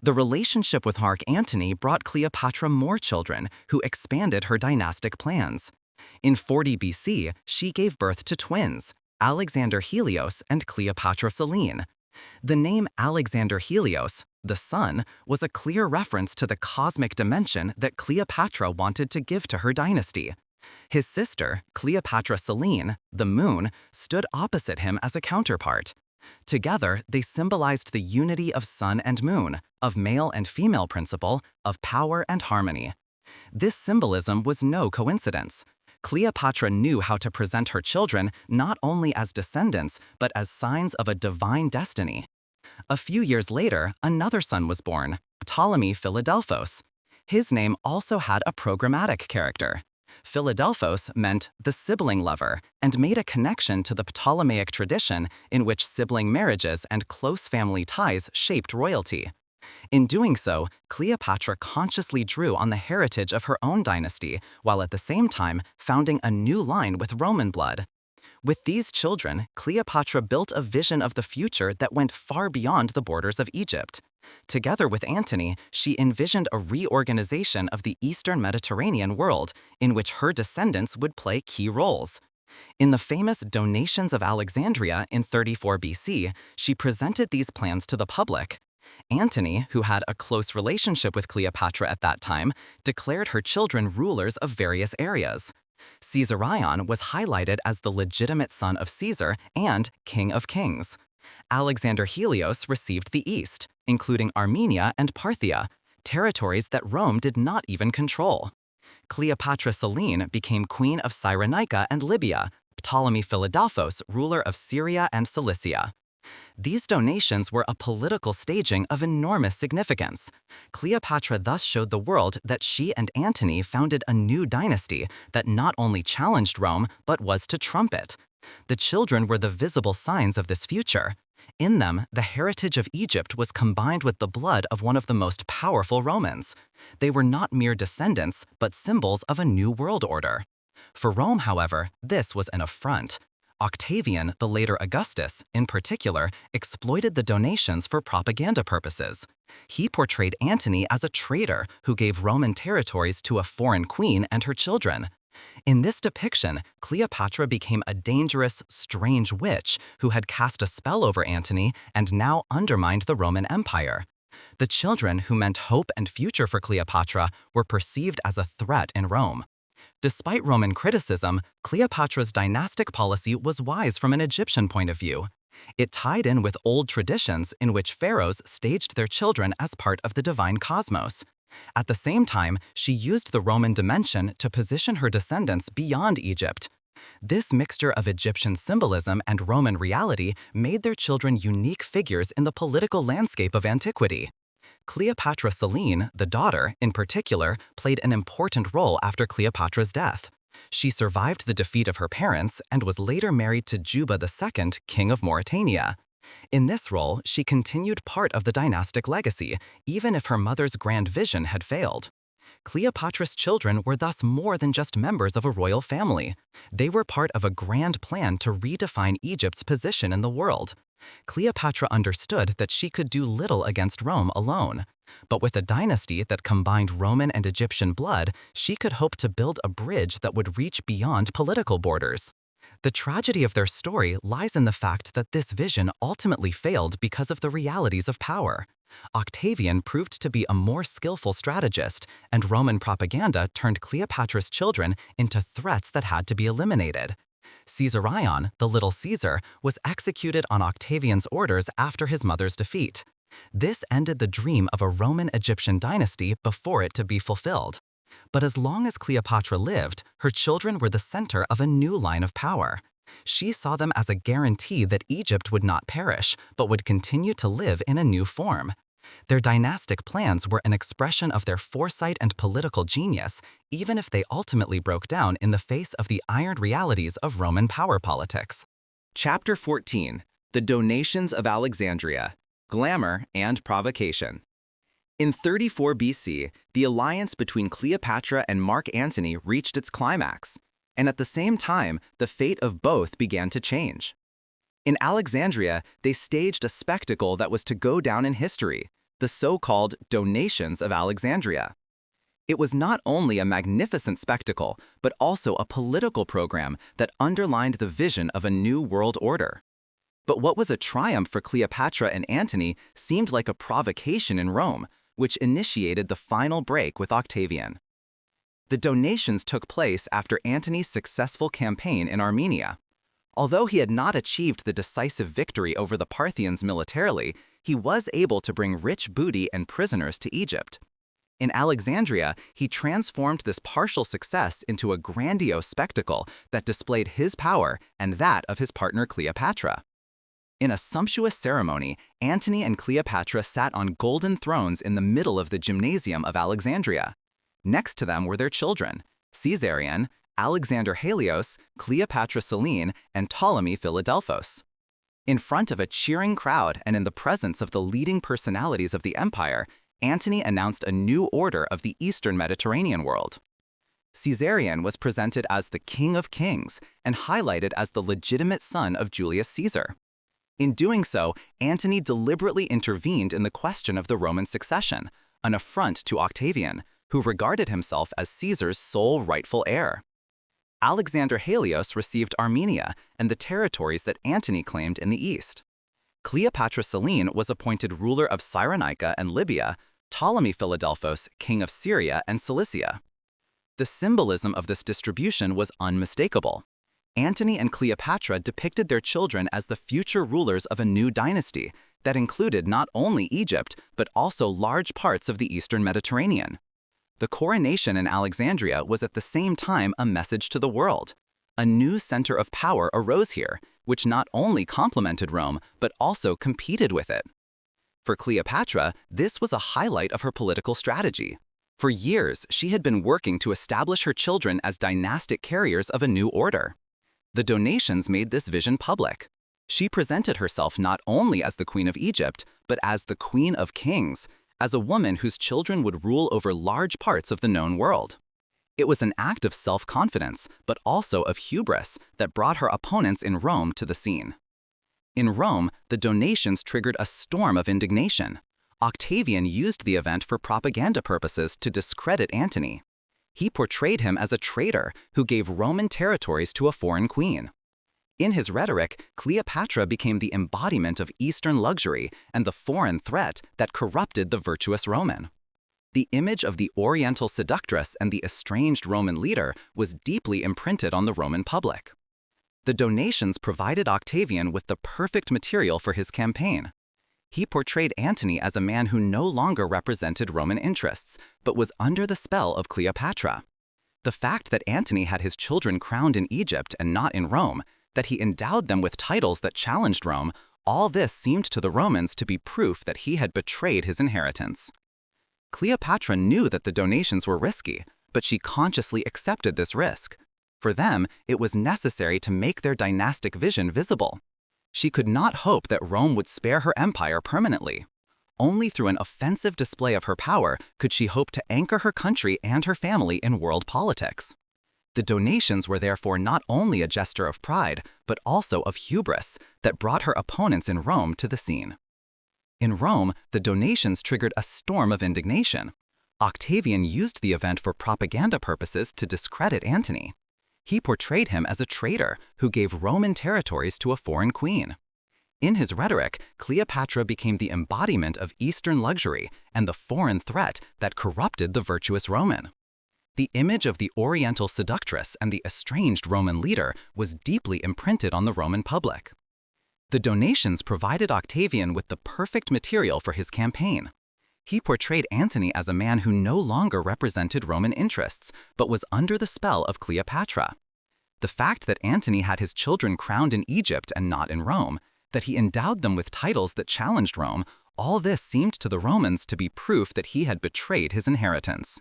The relationship with Mark Antony brought Cleopatra more children, who expanded her dynastic plans. In 40 BC, she gave birth to twins, Alexander Helios and Cleopatra Selene. The name Alexander Helios, the sun, was a clear reference to the cosmic dimension that Cleopatra wanted to give to her dynasty. His sister, Cleopatra Selene, the moon, stood opposite him as a counterpart. Together, they symbolized the unity of sun and moon, of male and female principle, of power and harmony. This symbolism was no coincidence. Cleopatra knew how to present her children not only as descendants, but as signs of a divine destiny. A few years later, another son was born, Ptolemy Philadelphos. His name also had a programmatic character. Philadelphos meant the sibling lover and made a connection to the Ptolemaic tradition in which sibling marriages and close family ties shaped royalty. In doing so, Cleopatra consciously drew on the heritage of her own dynasty, while at the same time founding a new line with Roman blood. With these children, Cleopatra built a vision of the future that went far beyond the borders of Egypt. Together with Antony, she envisioned a reorganization of the Eastern Mediterranean world in which her descendants would play key roles. In the famous Donations of Alexandria in 34 BC, she presented these plans to the public. Antony, who had a close relationship with Cleopatra at that time, declared her children rulers of various areas. Caesarion was highlighted as the legitimate son of Caesar and king of kings. Alexander Helios received the East, including Armenia and Parthia, territories that Rome did not even control. Cleopatra Selene became queen of Cyrenaica and Libya, Ptolemy Philadelphos ruler of Syria and Cilicia. These donations were a political staging of enormous significance. Cleopatra thus showed the world that she and Antony founded a new dynasty that not only challenged Rome but was to trump it. The children were the visible signs of this future. In them, the heritage of Egypt was combined with the blood of one of the most powerful Romans. They were not mere descendants, but symbols of a new world order. For Rome, however, this was an affront. Octavian, the later Augustus, in particular, exploited the donations for propaganda purposes. He portrayed Antony as a traitor who gave Roman territories to a foreign queen and her children. In this depiction, Cleopatra became a dangerous, strange witch who had cast a spell over Antony and now undermined the Roman Empire. The children, who meant hope and future for Cleopatra, were perceived as a threat in Rome. Despite Roman criticism, Cleopatra's dynastic policy was wise from an Egyptian point of view. It tied in with old traditions in which pharaohs staged their children as part of the divine cosmos. At the same time, she used the Roman dimension to position her descendants beyond Egypt. This mixture of Egyptian symbolism and Roman reality made their children unique figures in the political landscape of antiquity. Cleopatra Selene, the daughter, in particular, played an important role after Cleopatra's death. She survived the defeat of her parents and was later married to Juba II, king of Mauritania. In this role, she continued part of the dynastic legacy, even if her mother's grand vision had failed. Cleopatra's children were thus more than just members of a royal family. They were part of a grand plan to redefine Egypt's position in the world. Cleopatra understood that she could do little against Rome alone. But with a dynasty that combined Roman and Egyptian blood, she could hope to build a bridge that would reach beyond political borders. The tragedy of their story lies in the fact that this vision ultimately failed because of the realities of power. Octavian proved to be a more skillful strategist, and Roman propaganda turned Cleopatra's children into threats that had to be eliminated. Caesarion, the Little Caesar, was executed on Octavian's orders after his mother's defeat. This ended the dream of a Roman-Egyptian dynasty before it to be fulfilled. But as long as Cleopatra lived, her children were the center of a new line of power. She saw them as a guarantee that Egypt would not perish, but would continue to live in a new form. Their dynastic plans were an expression of their foresight and political genius, even if they ultimately broke down in the face of the iron realities of Roman power politics. Chapter 14: The Donations of Alexandria, Glamour and Provocation. In 34 BC, the alliance between Cleopatra and Mark Antony reached its climax, and at the same time, the fate of both began to change. In Alexandria, they staged a spectacle that was to go down in history, the so-called Donations of Alexandria. It was not only a magnificent spectacle, but also a political program that underlined the vision of a new world order. But what was a triumph for Cleopatra and Antony seemed like a provocation in Rome, which initiated the final break with Octavian. The donations took place after Antony's successful campaign in Armenia. Although he had not achieved the decisive victory over the Parthians militarily, he was able to bring rich booty and prisoners to Egypt. In Alexandria, he transformed this partial success into a grandiose spectacle that displayed his power and that of his partner Cleopatra. In a sumptuous ceremony, Antony and Cleopatra sat on golden thrones in the middle of the gymnasium of Alexandria. Next to them were their children, Caesarion, Alexander Helios, Cleopatra Selene, and Ptolemy Philadelphos. In front of a cheering crowd and in the presence of the leading personalities of the empire, Antony announced a new order of the Eastern Mediterranean world. Caesarion was presented as the King of Kings and highlighted as the legitimate son of Julius Caesar. In doing so, Antony deliberately intervened in the question of the Roman succession, an affront to Octavian, who regarded himself as Caesar's sole rightful heir. Alexander Helios received Armenia and the territories that Antony claimed in the east. Cleopatra Selene was appointed ruler of Cyrenaica and Libya, Ptolemy Philadelphos king of Syria and Cilicia. The symbolism of this distribution was unmistakable. Antony and Cleopatra depicted their children as the future rulers of a new dynasty that included not only Egypt but also large parts of the eastern Mediterranean. The coronation in Alexandria was at the same time a message to the world. A new center of power arose here, which not only complemented Rome but also competed with it. For Cleopatra, this was a highlight of her political strategy. For years, she had been working to establish her children as dynastic carriers of a new order. The donations made this vision public. She presented herself not only as the Queen of Egypt, but as the Queen of Kings, as a woman whose children would rule over large parts of the known world. It was an act of self-confidence, but also of hubris, that brought her opponents in Rome to the scene. In Rome, the donations triggered a storm of indignation. Octavian used the event for propaganda purposes to discredit Antony. He portrayed him as a traitor who gave Roman territories to a foreign queen. In his rhetoric, Cleopatra became the embodiment of Eastern luxury and the foreign threat that corrupted the virtuous Roman. The image of the Oriental seductress and the estranged Roman leader was deeply imprinted on the Roman public. The donations provided Octavian with the perfect material for his campaign. He portrayed Antony as a man who no longer represented Roman interests, but was under the spell of Cleopatra. The fact that Antony had his children crowned in Egypt and not in Rome, that he endowed them with titles that challenged Rome, all this seemed to the Romans to be proof that he had betrayed his inheritance. Cleopatra knew that the donations were risky, but she consciously accepted this risk. For them, it was necessary to make their dynastic vision visible. She could not hope that Rome would spare her empire permanently. Only through an offensive display of her power could she hope to anchor her country and her family in world politics. The donations were therefore not only a gesture of pride, but also of hubris that brought her opponents in Rome to the scene. In Rome, the donations triggered a storm of indignation. Octavian used the event for propaganda purposes to discredit Antony. He portrayed him as a traitor who gave Roman territories to a foreign queen. In his rhetoric, Cleopatra became the embodiment of Eastern luxury and the foreign threat that corrupted the virtuous Roman. The image of the Oriental seductress and the estranged Roman leader was deeply imprinted on the Roman public. The donations provided Octavian with the perfect material for his campaign. He portrayed Antony as a man who no longer represented Roman interests, but was under the spell of Cleopatra. The fact that Antony had his children crowned in Egypt and not in Rome, that he endowed them with titles that challenged Rome, all this seemed to the Romans to be proof that he had betrayed his inheritance.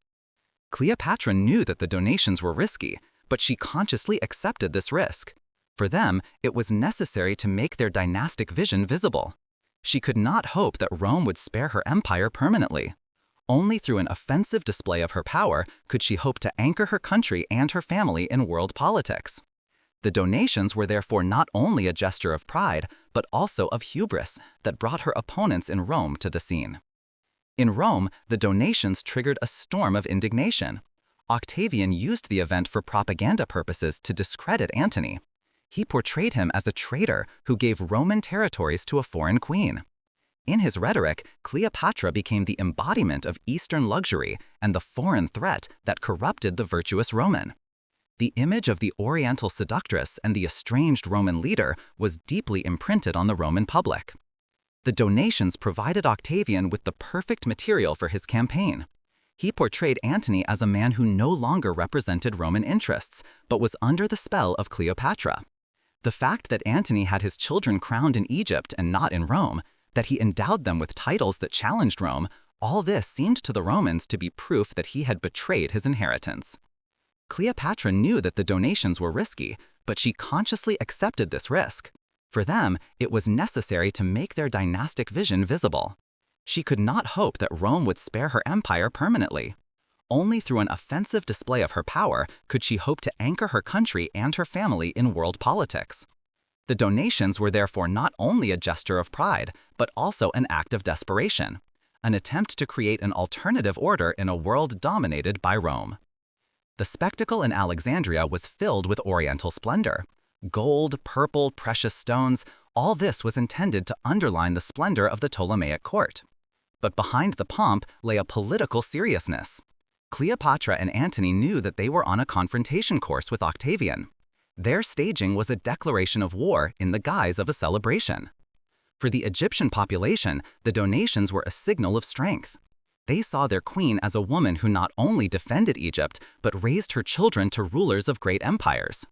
Cleopatra knew that the donations were risky, but she consciously accepted this risk. For them, it was necessary to make their dynastic vision visible. She could not hope that Rome would spare her empire permanently. Only through an offensive display of her power could she hope to anchor her country and her family in world politics. The donations were therefore not only a gesture of pride, but also of hubris that brought her opponents in Rome to the scene. In Rome, the donations triggered a storm of indignation. Octavian used the event for propaganda purposes to discredit Antony. He portrayed him as a traitor who gave Roman territories to a foreign queen. In his rhetoric, Cleopatra became the embodiment of Eastern luxury and the foreign threat that corrupted the virtuous Roman. The image of the Oriental seductress and the estranged Roman leader was deeply imprinted on the Roman public. The donations provided Octavian with the perfect material for his campaign. He portrayed Antony as a man who no longer represented Roman interests, but was under the spell of Cleopatra. The fact that Antony had his children crowned in Egypt and not in Rome, that he endowed them with titles that challenged Rome, all this seemed to the Romans to be proof that he had betrayed his inheritance. Cleopatra knew that the donations were risky, but she consciously accepted this risk. For them, it was necessary to make their dynastic vision visible. She could not hope that Rome would spare her empire permanently. Only through an offensive display of her power could she hope to anchor her country and her family in world politics. The donations were therefore not only a gesture of pride, but also an act of desperation, an attempt to create an alternative order in a world dominated by Rome. The spectacle in Alexandria was filled with Oriental splendor. Gold, purple, precious stones, all this was intended to underline the splendor of the Ptolemaic court. But behind the pomp lay a political seriousness. Cleopatra and Antony knew that they were on a confrontation course with Octavian. Their staging was a declaration of war in the guise of a celebration. For the Egyptian population, the donations were a signal of strength. They saw their queen as a woman who not only defended Egypt, but raised her children to rulers of great empires.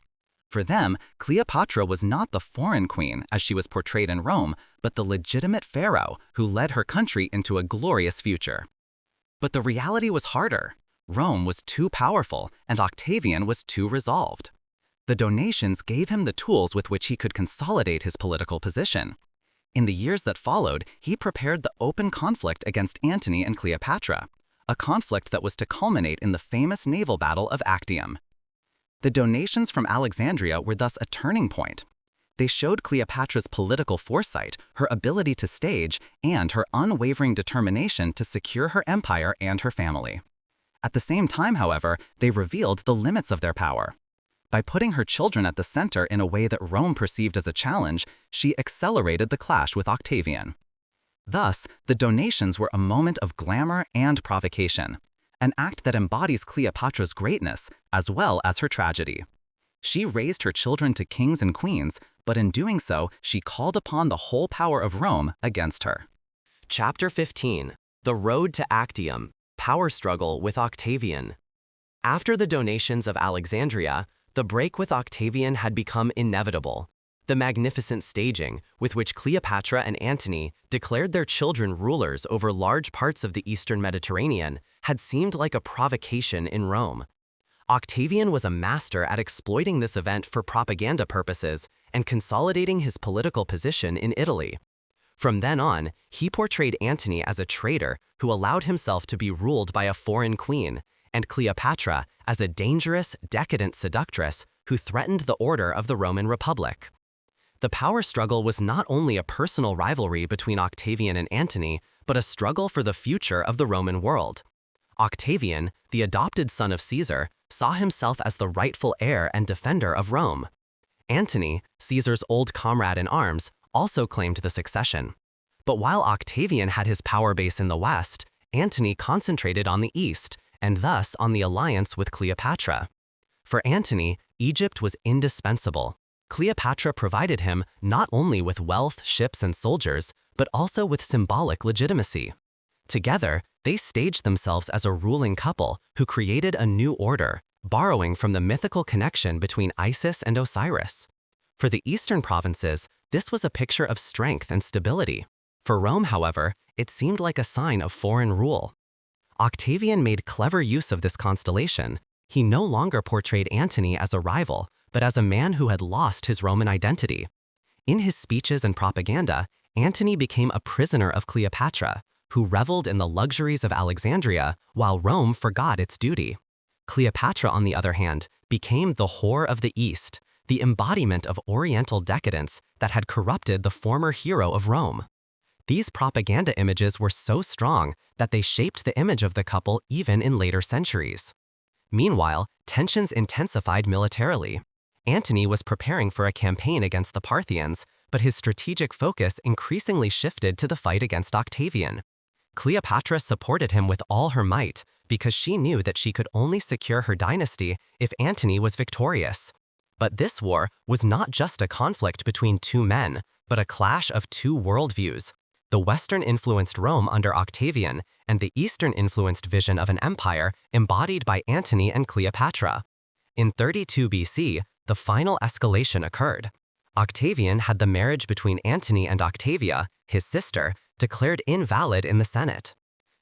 For them, Cleopatra was not the foreign queen, as she was portrayed in Rome, but the legitimate pharaoh who led her country into a glorious future. But the reality was harder. Rome was too powerful, and Octavian was too resolved. The donations gave him the tools with which he could consolidate his political position. In the years that followed, he prepared the open conflict against Antony and Cleopatra, a conflict that was to culminate in the famous naval battle of Actium. The donations from Alexandria were thus a turning point. They showed Cleopatra's political foresight, her ability to stage, and her unwavering determination to secure her empire and her family. At the same time, however, they revealed the limits of their power. By putting her children at the center in a way that Rome perceived as a challenge, she accelerated the clash with Octavian. Thus, the donations were a moment of glamour and provocation, an act that embodies Cleopatra's greatness as well as her tragedy. She raised her children to kings and queens, but in doing so, she called upon the whole power of Rome against her. Chapter 15. The Road to Actium. Power Struggle with Octavian. After the donations of Alexandria, the break with Octavian had become inevitable. The magnificent staging, with which Cleopatra and Antony declared their children rulers over large parts of the eastern Mediterranean, had seemed like a provocation in Rome. Octavian was a master at exploiting this event for propaganda purposes and consolidating his political position in Italy. From then on, he portrayed Antony as a traitor who allowed himself to be ruled by a foreign queen, and Cleopatra as a dangerous, decadent seductress who threatened the order of the Roman Republic. The power struggle was not only a personal rivalry between Octavian and Antony, but a struggle for the future of the Roman world. Octavian, the adopted son of Caesar, saw himself as the rightful heir and defender of Rome. Antony, Caesar's old comrade in arms, also claimed the succession. But while Octavian had his power base in the west, Antony concentrated on the east, and thus on the alliance with Cleopatra. For Antony, Egypt was indispensable. Cleopatra provided him not only with wealth, ships, and soldiers, but also with symbolic legitimacy. Together, they staged themselves as a ruling couple who created a new order, borrowing from the mythical connection between Isis and Osiris. For the eastern provinces, this was a picture of strength and stability. For Rome, however, it seemed like a sign of foreign rule. Octavian made clever use of this constellation. He no longer portrayed Antony as a rival, but as a man who had lost his Roman identity. In his speeches and propaganda, Antony became a prisoner of Cleopatra, who reveled in the luxuries of Alexandria while Rome forgot its duty. Cleopatra, on the other hand, became the whore of the East, the embodiment of Oriental decadence that had corrupted the former hero of Rome. These propaganda images were so strong that they shaped the image of the couple even in later centuries. Meanwhile, tensions intensified militarily. Antony was preparing for a campaign against the Parthians, but his strategic focus increasingly shifted to the fight against Octavian. Cleopatra supported him with all her might because she knew that she could only secure her dynasty if Antony was victorious. But this war was not just a conflict between two men, but a clash of two worldviews: the Western-influenced Rome under Octavian and the Eastern-influenced vision of an empire embodied by Antony and Cleopatra. In 32 BC, the final escalation occurred. Octavian had the marriage between Antony and Octavia, his sister, declared invalid in the Senate.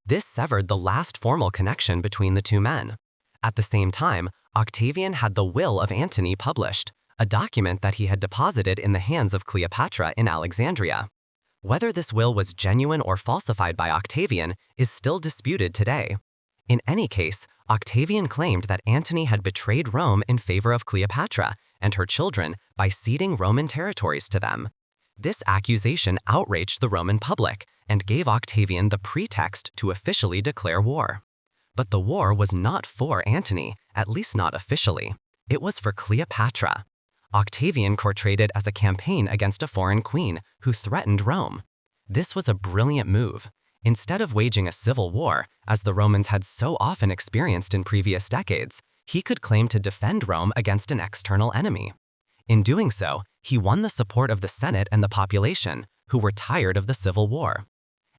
This severed the last formal connection between the two men. At the same time, Octavian had the will of Antony published, a document that he had deposited in the hands of Cleopatra in Alexandria. Whether this will was genuine or falsified by Octavian is still disputed today. In any case, Octavian claimed that Antony had betrayed Rome in favor of Cleopatra and her children by ceding Roman territories to them. This accusation outraged the Roman public and gave Octavian the pretext to officially declare war. But the war was not for Antony, at least not officially. It was for Cleopatra. Octavian portrayed it as a campaign against a foreign queen who threatened Rome. This was a brilliant move. Instead of waging a civil war, as the Romans had so often experienced in previous decades, he could claim to defend Rome against an external enemy. In doing so, he won the support of the Senate and the population, who were tired of the civil war.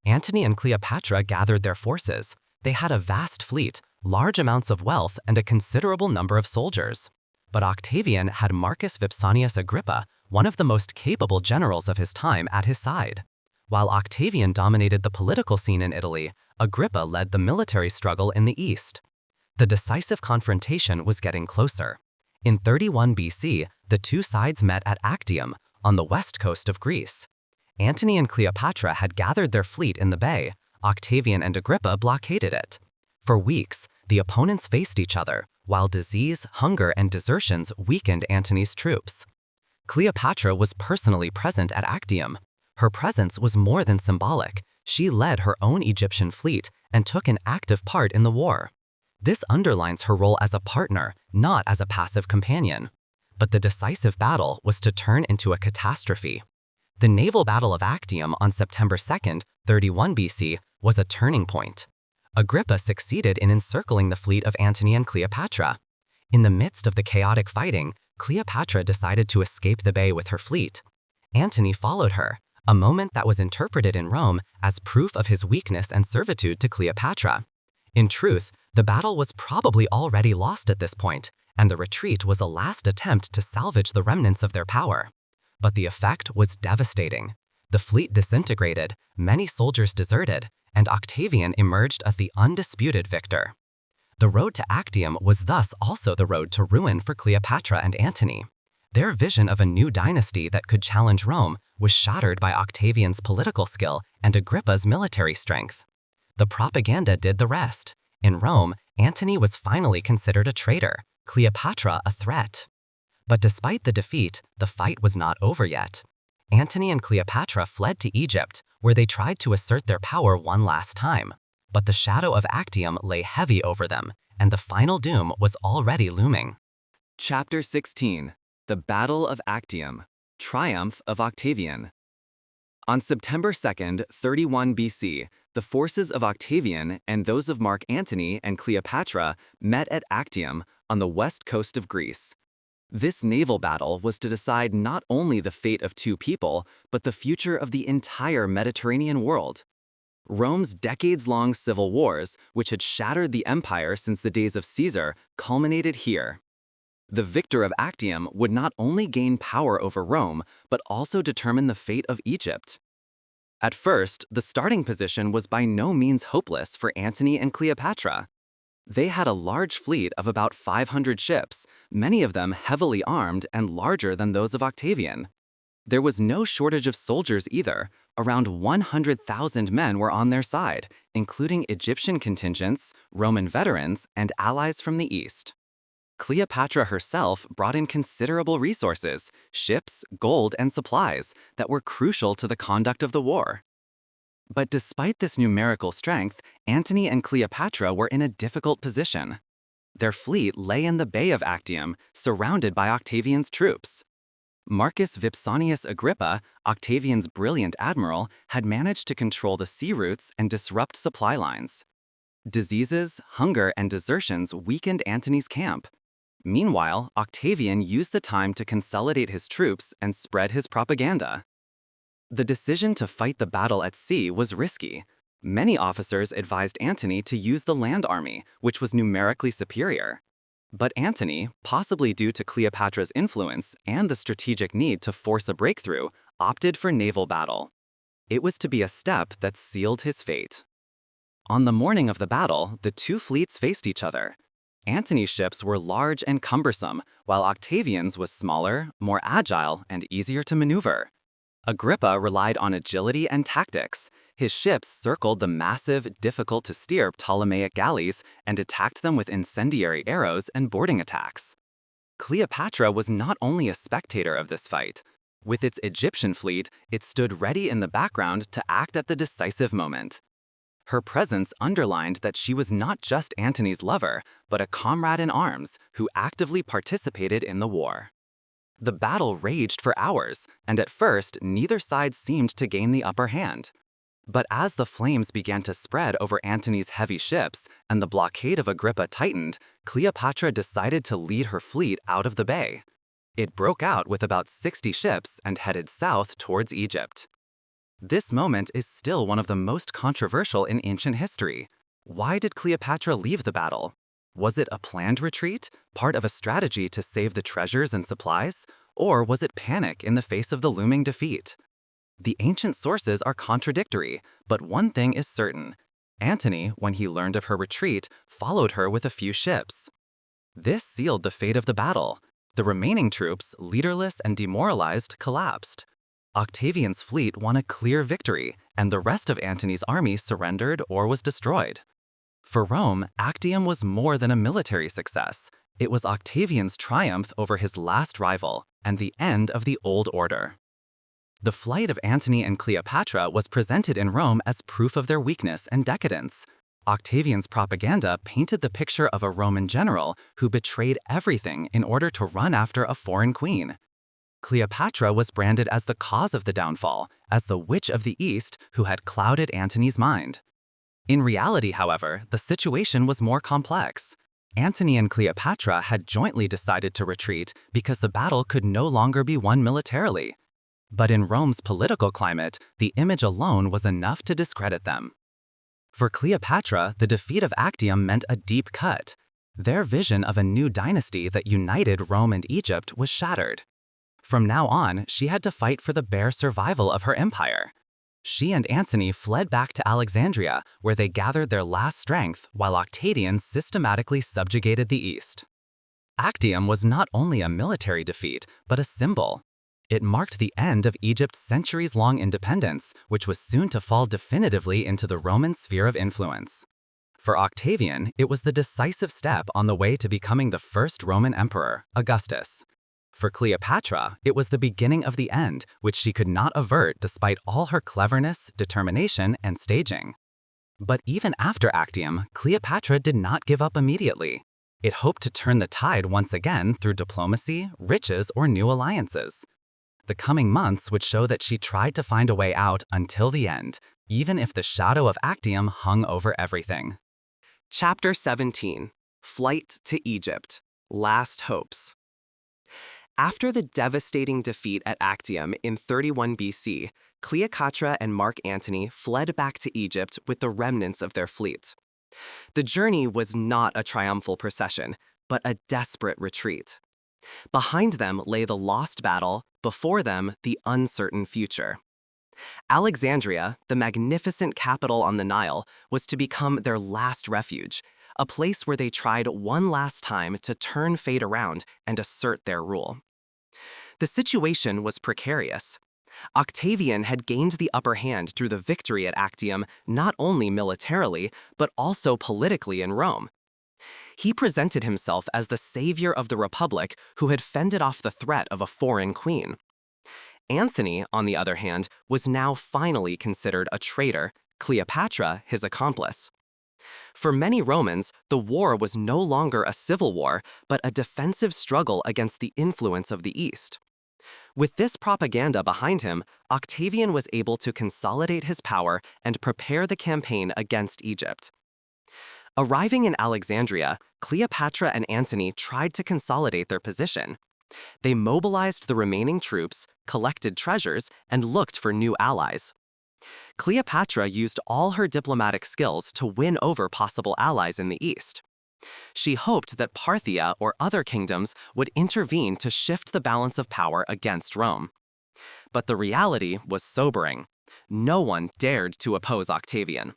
Antony and Cleopatra gathered their forces. They had a vast fleet, large amounts of wealth, and a considerable number of soldiers. But Octavian had Marcus Vipsanius Agrippa, one of the most capable generals of his time, at his side. While Octavian dominated the political scene in Italy, Agrippa led the military struggle in the east. The decisive confrontation was getting closer. In 31 BC, the two sides met at Actium, on the west coast of Greece. Antony and Cleopatra had gathered their fleet in the bay. Octavian and Agrippa blockaded it. For weeks, the opponents faced each other, while disease, hunger, and desertions weakened Antony's troops. Cleopatra was personally present at Actium. Her presence was more than symbolic. She led her own Egyptian fleet and took an active part in the war. This underlines her role as a partner, not as a passive companion. But the decisive battle was to turn into a catastrophe. The naval battle of Actium on September 2, 31 BC, was a turning point. Agrippa succeeded in encircling the fleet of Antony and Cleopatra. In the midst of the chaotic fighting, Cleopatra decided to escape the bay with her fleet. Antony followed her, a moment that was interpreted in Rome as proof of his weakness and servitude to Cleopatra. In truth, the battle was probably already lost at this point, and the retreat was a last attempt to salvage the remnants of their power. But the effect was devastating. The fleet disintegrated, many soldiers deserted, and Octavian emerged as the undisputed victor. The road to Actium was thus also the road to ruin for Cleopatra and Antony. Their vision of a new dynasty that could challenge Rome was shattered by Octavian's political skill and Agrippa's military strength. The propaganda did the rest. In Rome, Antony was finally considered a traitor, Cleopatra a threat. But despite the defeat, the fight was not over yet. Antony and Cleopatra fled to Egypt, where they tried to assert their power one last time. But the shadow of Actium lay heavy over them, and the final doom was already looming. Chapter 16. The Battle of Actium. Triumph of Octavian. On September 2, 31 BC, the forces of Octavian and those of Mark Antony and Cleopatra met at Actium on the west coast of Greece. This naval battle was to decide not only the fate of two people, but the future of the entire Mediterranean world. Rome's decades-long civil wars, which had shattered the empire since the days of Caesar, culminated here. The victor of Actium would not only gain power over Rome, but also determine the fate of Egypt. At first, the starting position was by no means hopeless for Antony and Cleopatra. They had a large fleet of about 500 ships, many of them heavily armed and larger than those of Octavian. There was no shortage of soldiers either. Around 100,000 men were on their side, including Egyptian contingents, Roman veterans, and allies from the east. Cleopatra herself brought in considerable resources, ships, gold, and supplies that were crucial to the conduct of the war. But despite this numerical strength, Antony and Cleopatra were in a difficult position. Their fleet lay in the Bay of Actium, surrounded by Octavian's troops. Marcus Vipsanius Agrippa, Octavian's brilliant admiral, had managed to control the sea routes and disrupt supply lines. Diseases, hunger, and desertions weakened Antony's camp. Meanwhile, Octavian used the time to consolidate his troops and spread his propaganda. The decision to fight the battle at sea was risky. Many officers advised Antony to use the land army, which was numerically superior. But Antony, possibly due to Cleopatra's influence and the strategic need to force a breakthrough, opted for naval battle. It was to be a step that sealed his fate. On the morning of the battle, the two fleets faced each other. Antony's ships were large and cumbersome, while Octavian's was smaller, more agile, and easier to maneuver. Agrippa relied on agility and tactics. His ships circled the massive, difficult-to-steer Ptolemaic galleys and attacked them with incendiary arrows and boarding attacks. Cleopatra was not only a spectator of this fight. With its Egyptian fleet, it stood ready in the background to act at the decisive moment. Her presence underlined that she was not just Antony's lover, but a comrade in arms who actively participated in the war. The battle raged for hours, and at first, neither side seemed to gain the upper hand. But as the flames began to spread over Antony's heavy ships and the blockade of Agrippa tightened, Cleopatra decided to lead her fleet out of the bay. It broke out with about 60 ships and headed south towards Egypt. This moment is still one of the most controversial in ancient history. Why did Cleopatra leave the battle? Was it a planned retreat, part of a strategy to save the treasures and supplies, or was it panic in the face of the looming defeat? The ancient sources are contradictory, but one thing is certain. Antony, when he learned of her retreat, followed her with a few ships. This sealed the fate of the battle. The remaining troops, leaderless and demoralized, collapsed. Octavian's fleet won a clear victory, and the rest of Antony's army surrendered or was destroyed. For Rome, Actium was more than a military success. It was Octavian's triumph over his last rival and the end of the old order. The flight of Antony and Cleopatra was presented in Rome as proof of their weakness and decadence. Octavian's propaganda painted the picture of a Roman general who betrayed everything in order to run after a foreign queen. Cleopatra was branded as the cause of the downfall, as the witch of the East who had clouded Antony's mind. In reality, however, the situation was more complex. Antony and Cleopatra had jointly decided to retreat because the battle could no longer be won militarily. But in Rome's political climate, the image alone was enough to discredit them. For Cleopatra, the defeat of Actium meant a deep cut. Their vision of a new dynasty that united Rome and Egypt was shattered. From now on, she had to fight for the bare survival of her empire. She and Antony fled back to Alexandria, where they gathered their last strength while Octavian systematically subjugated the East. Actium was not only a military defeat, but a symbol. It marked the end of Egypt's centuries-long independence, which was soon to fall definitively into the Roman sphere of influence. For Octavian, it was the decisive step on the way to becoming the first Roman emperor, Augustus. For Cleopatra, it was the beginning of the end, which she could not avert despite all her cleverness, determination, and staging. But even after Actium, Cleopatra did not give up immediately. It hoped to turn the tide once again through diplomacy, riches, or new alliances. The coming months would show that she tried to find a way out until the end, even if the shadow of Actium hung over everything. Chapter 17. Flight to Egypt. Last Hopes. After the devastating defeat at Actium in 31 BC, Cleopatra and Mark Antony fled back to Egypt with the remnants of their fleet. The journey was not a triumphal procession, but a desperate retreat. Behind them lay the lost battle, before them the uncertain future. Alexandria, the magnificent capital on the Nile, was to become their last refuge, a place where they tried one last time to turn fate around and assert their rule. The situation was precarious. Octavian had gained the upper hand through the victory at Actium not only militarily, but also politically in Rome. He presented himself as the savior of the Republic who had fended off the threat of a foreign queen. Antony, on the other hand, was now finally considered a traitor, Cleopatra his accomplice. For many Romans, the war was no longer a civil war, but a defensive struggle against the influence of the East. With this propaganda behind him, Octavian was able to consolidate his power and prepare the campaign against Egypt. Arriving in Alexandria, Cleopatra and Antony tried to consolidate their position. They mobilized the remaining troops, collected treasures, and looked for new allies. Cleopatra used all her diplomatic skills to win over possible allies in the East. She hoped that Parthia or other kingdoms would intervene to shift the balance of power against Rome. But the reality was sobering. No one dared to oppose Octavian.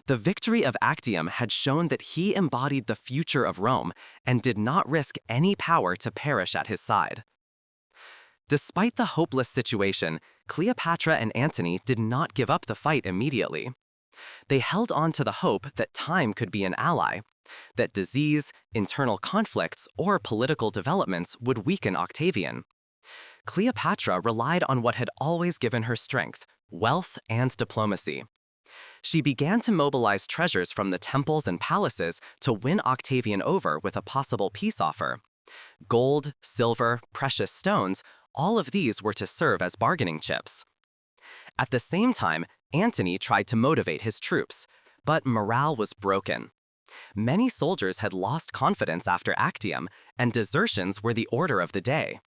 The victory of Actium had shown that he embodied the future of Rome and did not risk any power to perish at his side. Despite the hopeless situation, Cleopatra and Antony did not give up the fight immediately. They held on to the hope that time could be an ally. that disease, internal conflicts, or political developments would weaken Octavian. Cleopatra relied on what had always given her strength, wealth and diplomacy. She began to mobilize treasures from the temples and palaces to win Octavian over with a possible peace offer. Gold, silver, precious stones, all of these were to serve as bargaining chips. At the same time, Antony tried to motivate his troops, but morale was broken. Many soldiers had lost confidence after Actium, and desertions were the order of the day.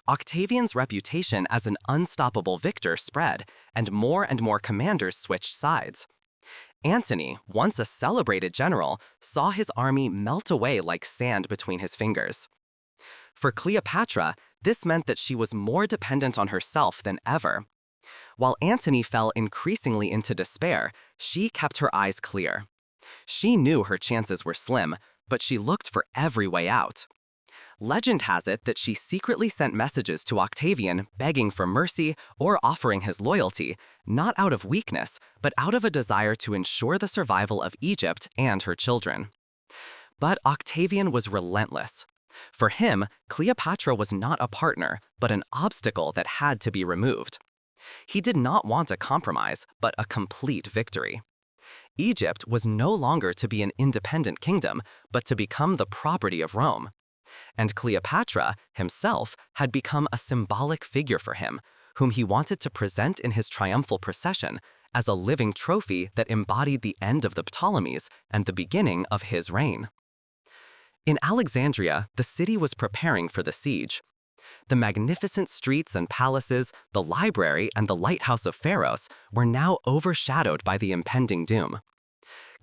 Octavian's reputation as an unstoppable victor spread, and more commanders switched sides. Antony, once a celebrated general, saw his army melt away like sand between his fingers. For Cleopatra, this meant that she was more dependent on herself than ever. While Antony fell increasingly into despair, she kept her eyes clear. She knew her chances were slim, but she looked for every way out. Legend has it that she secretly sent messages to Octavian begging for mercy or offering his loyalty, not out of weakness, but out of a desire to ensure the survival of Egypt and her children. But Octavian was relentless. For him, Cleopatra was not a partner, but an obstacle that had to be removed. He did not want a compromise, but a complete victory. Egypt was no longer to be an independent kingdom, but to become the property of Rome. And Cleopatra, himself, had become a symbolic figure for him, whom he wanted to present in his triumphal procession as a living trophy that embodied the end of the Ptolemies and the beginning of his reign. In Alexandria, the city was preparing for the siege. The magnificent streets and palaces, the library, and the lighthouse of Pharos were now overshadowed by the impending doom.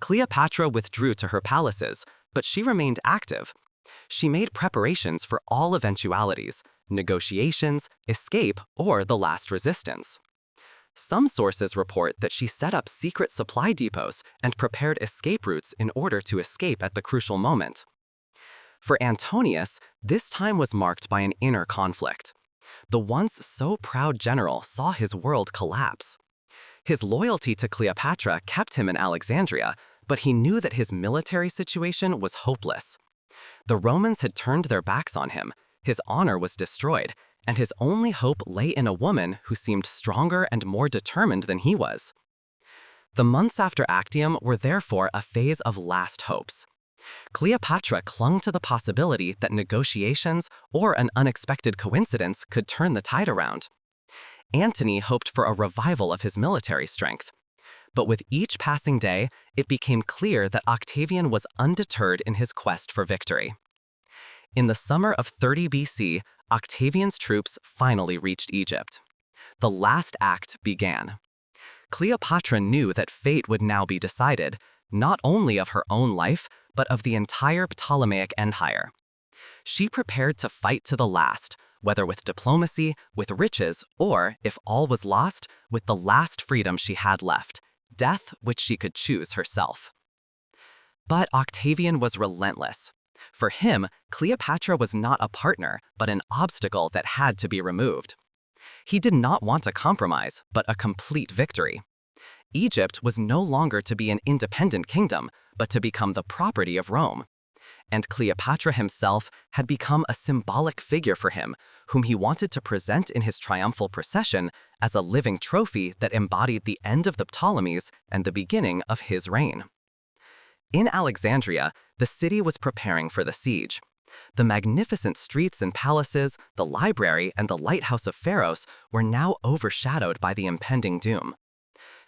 Cleopatra withdrew to her palaces, but she remained active. She made preparations for all eventualities, negotiations, escape, or the last resistance. Some sources report that she set up secret supply depots and prepared escape routes in order to escape at the crucial moment. For Antonius, this time was marked by an inner conflict. The once so proud general saw his world collapse. His loyalty to Cleopatra kept him in Alexandria, but he knew that his military situation was hopeless. The Romans had turned their backs on him, his honor was destroyed, and his only hope lay in a woman who seemed stronger and more determined than he was. The months after Actium were therefore a phase of last hopes. Cleopatra clung to the possibility that negotiations or an unexpected coincidence could turn the tide around. Antony hoped for a revival of his military strength. But with each passing day, it became clear that Octavian was undeterred in his quest for victory. In the summer of 30 BC, Octavian's troops finally reached Egypt. The last act began. Cleopatra knew that fate would now be decided, not only of her own life, but of the entire Ptolemaic Empire. She prepared to fight to the last, whether with diplomacy, with riches, or, if all was lost, with the last freedom she had left, death which she could choose herself. But Octavian was relentless. For him, Cleopatra was not a partner, but an obstacle that had to be removed. He did not want a compromise, but a complete victory. Egypt was no longer to be an independent kingdom, but to become the property of Rome. And Cleopatra himself had become a symbolic figure for him, whom he wanted to present in his triumphal procession as a living trophy that embodied the end of the Ptolemies and the beginning of his reign. In Alexandria, the city was preparing for the siege. The magnificent streets and palaces, the library, and the lighthouse of Pharos were now overshadowed by the impending doom.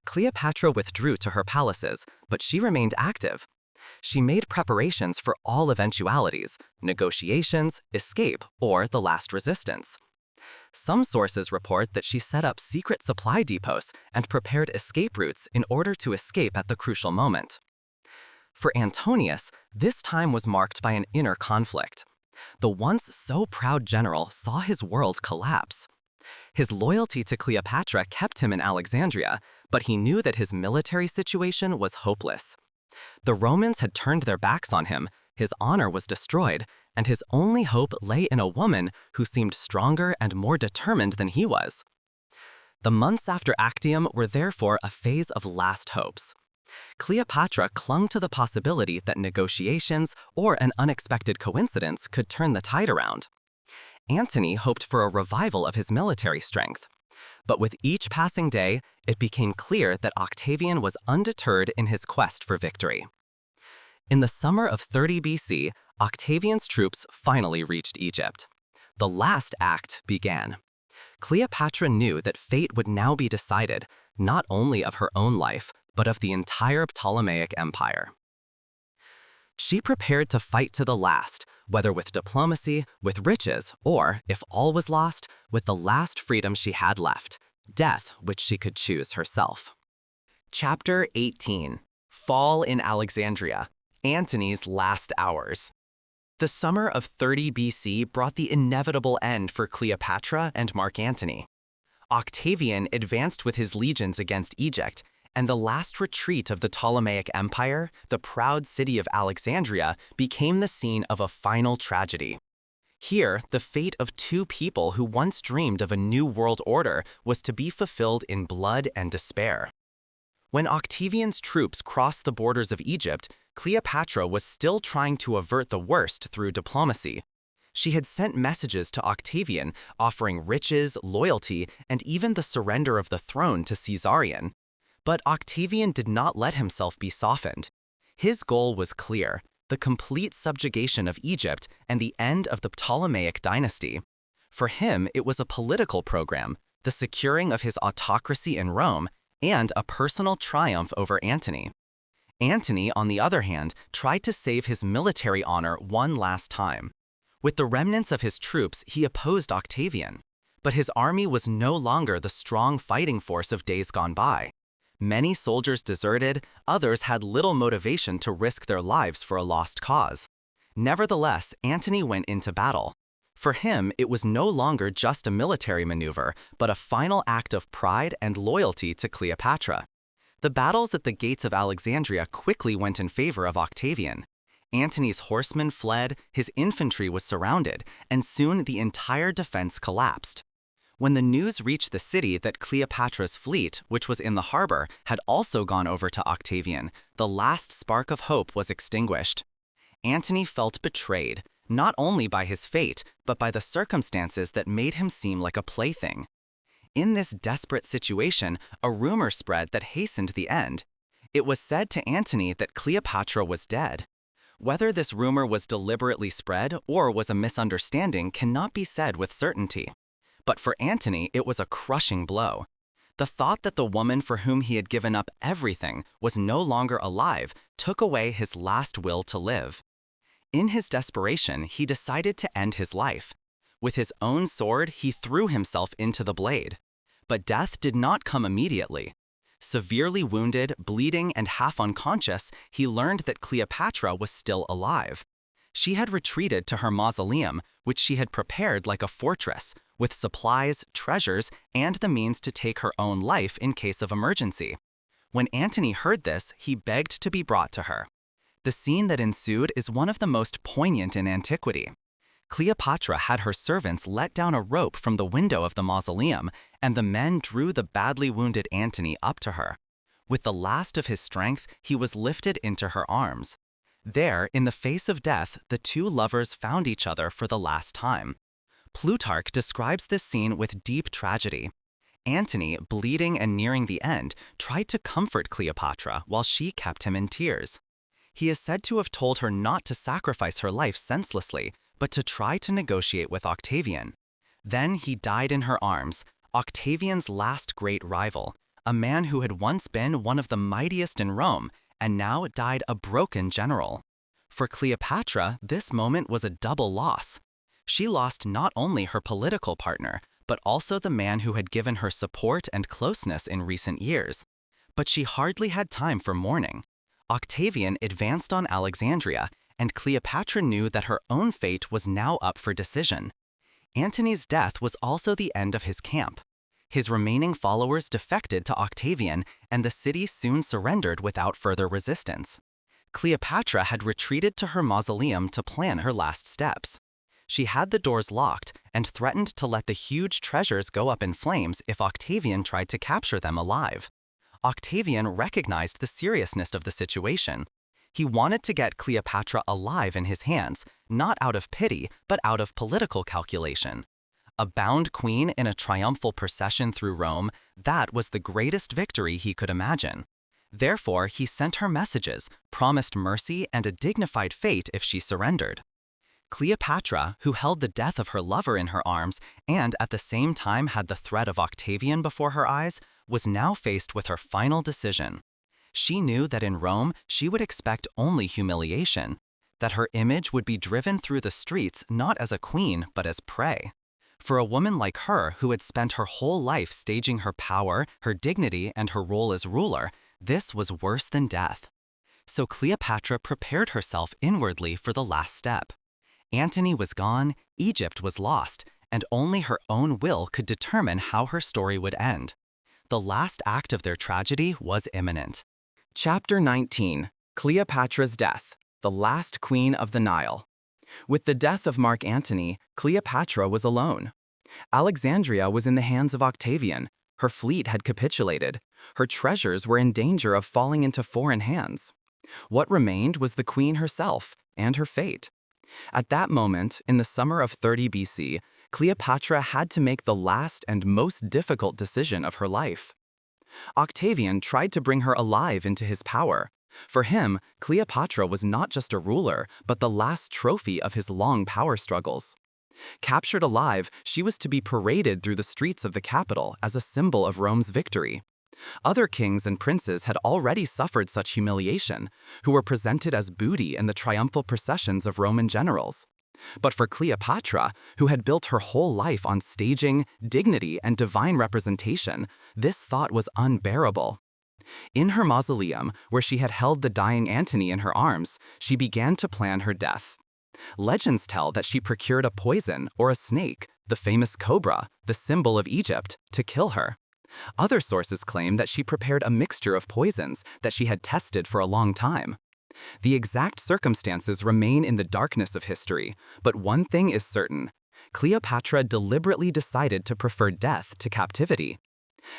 Cleopatra withdrew to her palaces, but she remained active. She made preparations for all eventualities, negotiations, escape, or the last resistance. Some sources report that she set up secret supply depots and prepared escape routes in order to escape at the crucial moment. For Antonius, this time was marked by an inner conflict. The once so proud general saw his world collapse. His loyalty to Cleopatra kept him in Alexandria, but he knew that his military situation was hopeless. The Romans had turned their backs on him, his honor was destroyed, and his only hope lay in a woman who seemed stronger and more determined than he was. The months after Actium were therefore a phase of last hopes. Cleopatra clung to the possibility that negotiations or an unexpected coincidence could turn the tide around. Antony hoped for a revival of his military strength. But with each passing day, it became clear that Octavian was undeterred in his quest for victory. In the summer of 30 BC, Octavian's troops finally reached Egypt. The last act began. Cleopatra knew that fate would now be decided, not only of her own life, but of the entire Ptolemaic Empire. She prepared to fight to the last, whether with diplomacy, with riches, or, if all was lost, with the last freedom she had left, death which she could choose herself. Chapter 18. Fall in Alexandria. Antony's last hours. The summer of 30 BC brought the inevitable end for Cleopatra and Mark Antony. Octavian advanced with his legions against Egypt, and the last retreat of the Ptolemaic Empire, the proud city of Alexandria, became the scene of a final tragedy. Here, the fate of two people who once dreamed of a new world order was to be fulfilled in blood and despair. When Octavian's troops crossed the borders of Egypt, Cleopatra was still trying to avert the worst through diplomacy. She had sent messages to Octavian offering riches, loyalty, and even the surrender of the throne to Caesarion. But Octavian did not let himself be softened. His goal was clear: the complete subjugation of Egypt and the end of the Ptolemaic dynasty. For him, it was a political program, the securing of his autocracy in Rome, and a personal triumph over Antony. Antony, on the other hand, tried to save his military honor one last time. With the remnants of his troops, he opposed Octavian. But his army was no longer the strong fighting force of days gone by. Many soldiers deserted, others had little motivation to risk their lives for a lost cause. Nevertheless, Antony went into battle. For him, it was no longer just a military maneuver, but a final act of pride and loyalty to Cleopatra. The battles at the gates of Alexandria quickly went in favor of Octavian. Antony's horsemen fled, his infantry was surrounded, and soon the entire defense collapsed. When the news reached the city that Cleopatra's fleet, which was in the harbor, had also gone over to Octavian, the last spark of hope was extinguished. Antony felt betrayed, not only by his fate, but by the circumstances that made him seem like a plaything. In this desperate situation, a rumor spread that hastened the end. It was said to Antony that Cleopatra was dead. Whether this rumor was deliberately spread or was a misunderstanding cannot be said with certainty. But for Antony, it was a crushing blow. The thought that the woman for whom he had given up everything was no longer alive took away his last will to live. In his desperation, he decided to end his life. With his own sword, he threw himself into the blade. But death did not come immediately. Severely wounded, bleeding, and half unconscious, he learned that Cleopatra was still alive. She had retreated to her mausoleum, which she had prepared like a fortress, with supplies, treasures, and the means to take her own life in case of emergency. When Antony heard this, he begged to be brought to her. The scene that ensued is one of the most poignant in antiquity. Cleopatra had her servants let down a rope from the window of the mausoleum, and the men drew the badly wounded Antony up to her. With the last of his strength, he was lifted into her arms. There, in the face of death, the two lovers found each other for the last time. Plutarch describes this scene with deep tragedy. Antony, bleeding and nearing the end, tried to comfort Cleopatra while she kept him in tears. He is said to have told her not to sacrifice her life senselessly, but to try to negotiate with Octavian. Then he died in her arms, Octavian's last great rival, a man who had once been one of the mightiest in Rome, and now died a broken general. For Cleopatra, this moment was a double loss. She lost not only her political partner, but also the man who had given her support and closeness in recent years. But she hardly had time for mourning. Octavian advanced on Alexandria, and Cleopatra knew that her own fate was now up for decision. Antony's death was also the end of his camp. His remaining followers defected to Octavian, and the city soon surrendered without further resistance. Cleopatra had retreated to her mausoleum to plan her last steps. She had the doors locked and threatened to let the huge treasures go up in flames if Octavian tried to capture them alive. Octavian recognized the seriousness of the situation. He wanted to get Cleopatra alive in his hands, not out of pity, but out of political calculation. A bound queen in a triumphal procession through Rome, that was the greatest victory he could imagine. Therefore, he sent her messages, promised mercy and a dignified fate if she surrendered. Cleopatra, who held the death of her lover in her arms and at the same time had the threat of Octavian before her eyes, was now faced with her final decision. She knew that in Rome she would expect only humiliation, that her image would be driven through the streets not as a queen but as prey. For a woman like her who had spent her whole life staging her power, her dignity, and her role as ruler, this was worse than death. So Cleopatra prepared herself inwardly for the last step. Antony was gone, Egypt was lost, and only her own will could determine how her story would end. The last act of their tragedy was imminent. Chapter 19. Cleopatra's Death, the Last Queen of the Nile. With the death of Mark Antony, Cleopatra was alone. Alexandria was in the hands of Octavian. Her fleet had capitulated. Her treasures were in danger of falling into foreign hands. What remained was the queen herself and her fate. At that moment, in the summer of 30 BC, Cleopatra had to make the last and most difficult decision of her life. Octavian tried to bring her alive into his power. For him, Cleopatra was not just a ruler, but the last trophy of his long power struggles. Captured alive, she was to be paraded through the streets of the capital as a symbol of Rome's victory. Other kings and princes had already suffered such humiliation, who were presented as booty in the triumphal processions of Roman generals. But for Cleopatra, who had built her whole life on staging, dignity, and divine representation, this thought was unbearable. In her mausoleum, where she had held the dying Antony in her arms, she began to plan her death. Legends tell that she procured a poison or a snake, the famous cobra, the symbol of Egypt, to kill her. Other sources claim that she prepared a mixture of poisons that she had tested for a long time. The exact circumstances remain in the darkness of history, but one thing is certain: Cleopatra deliberately decided to prefer death to captivity.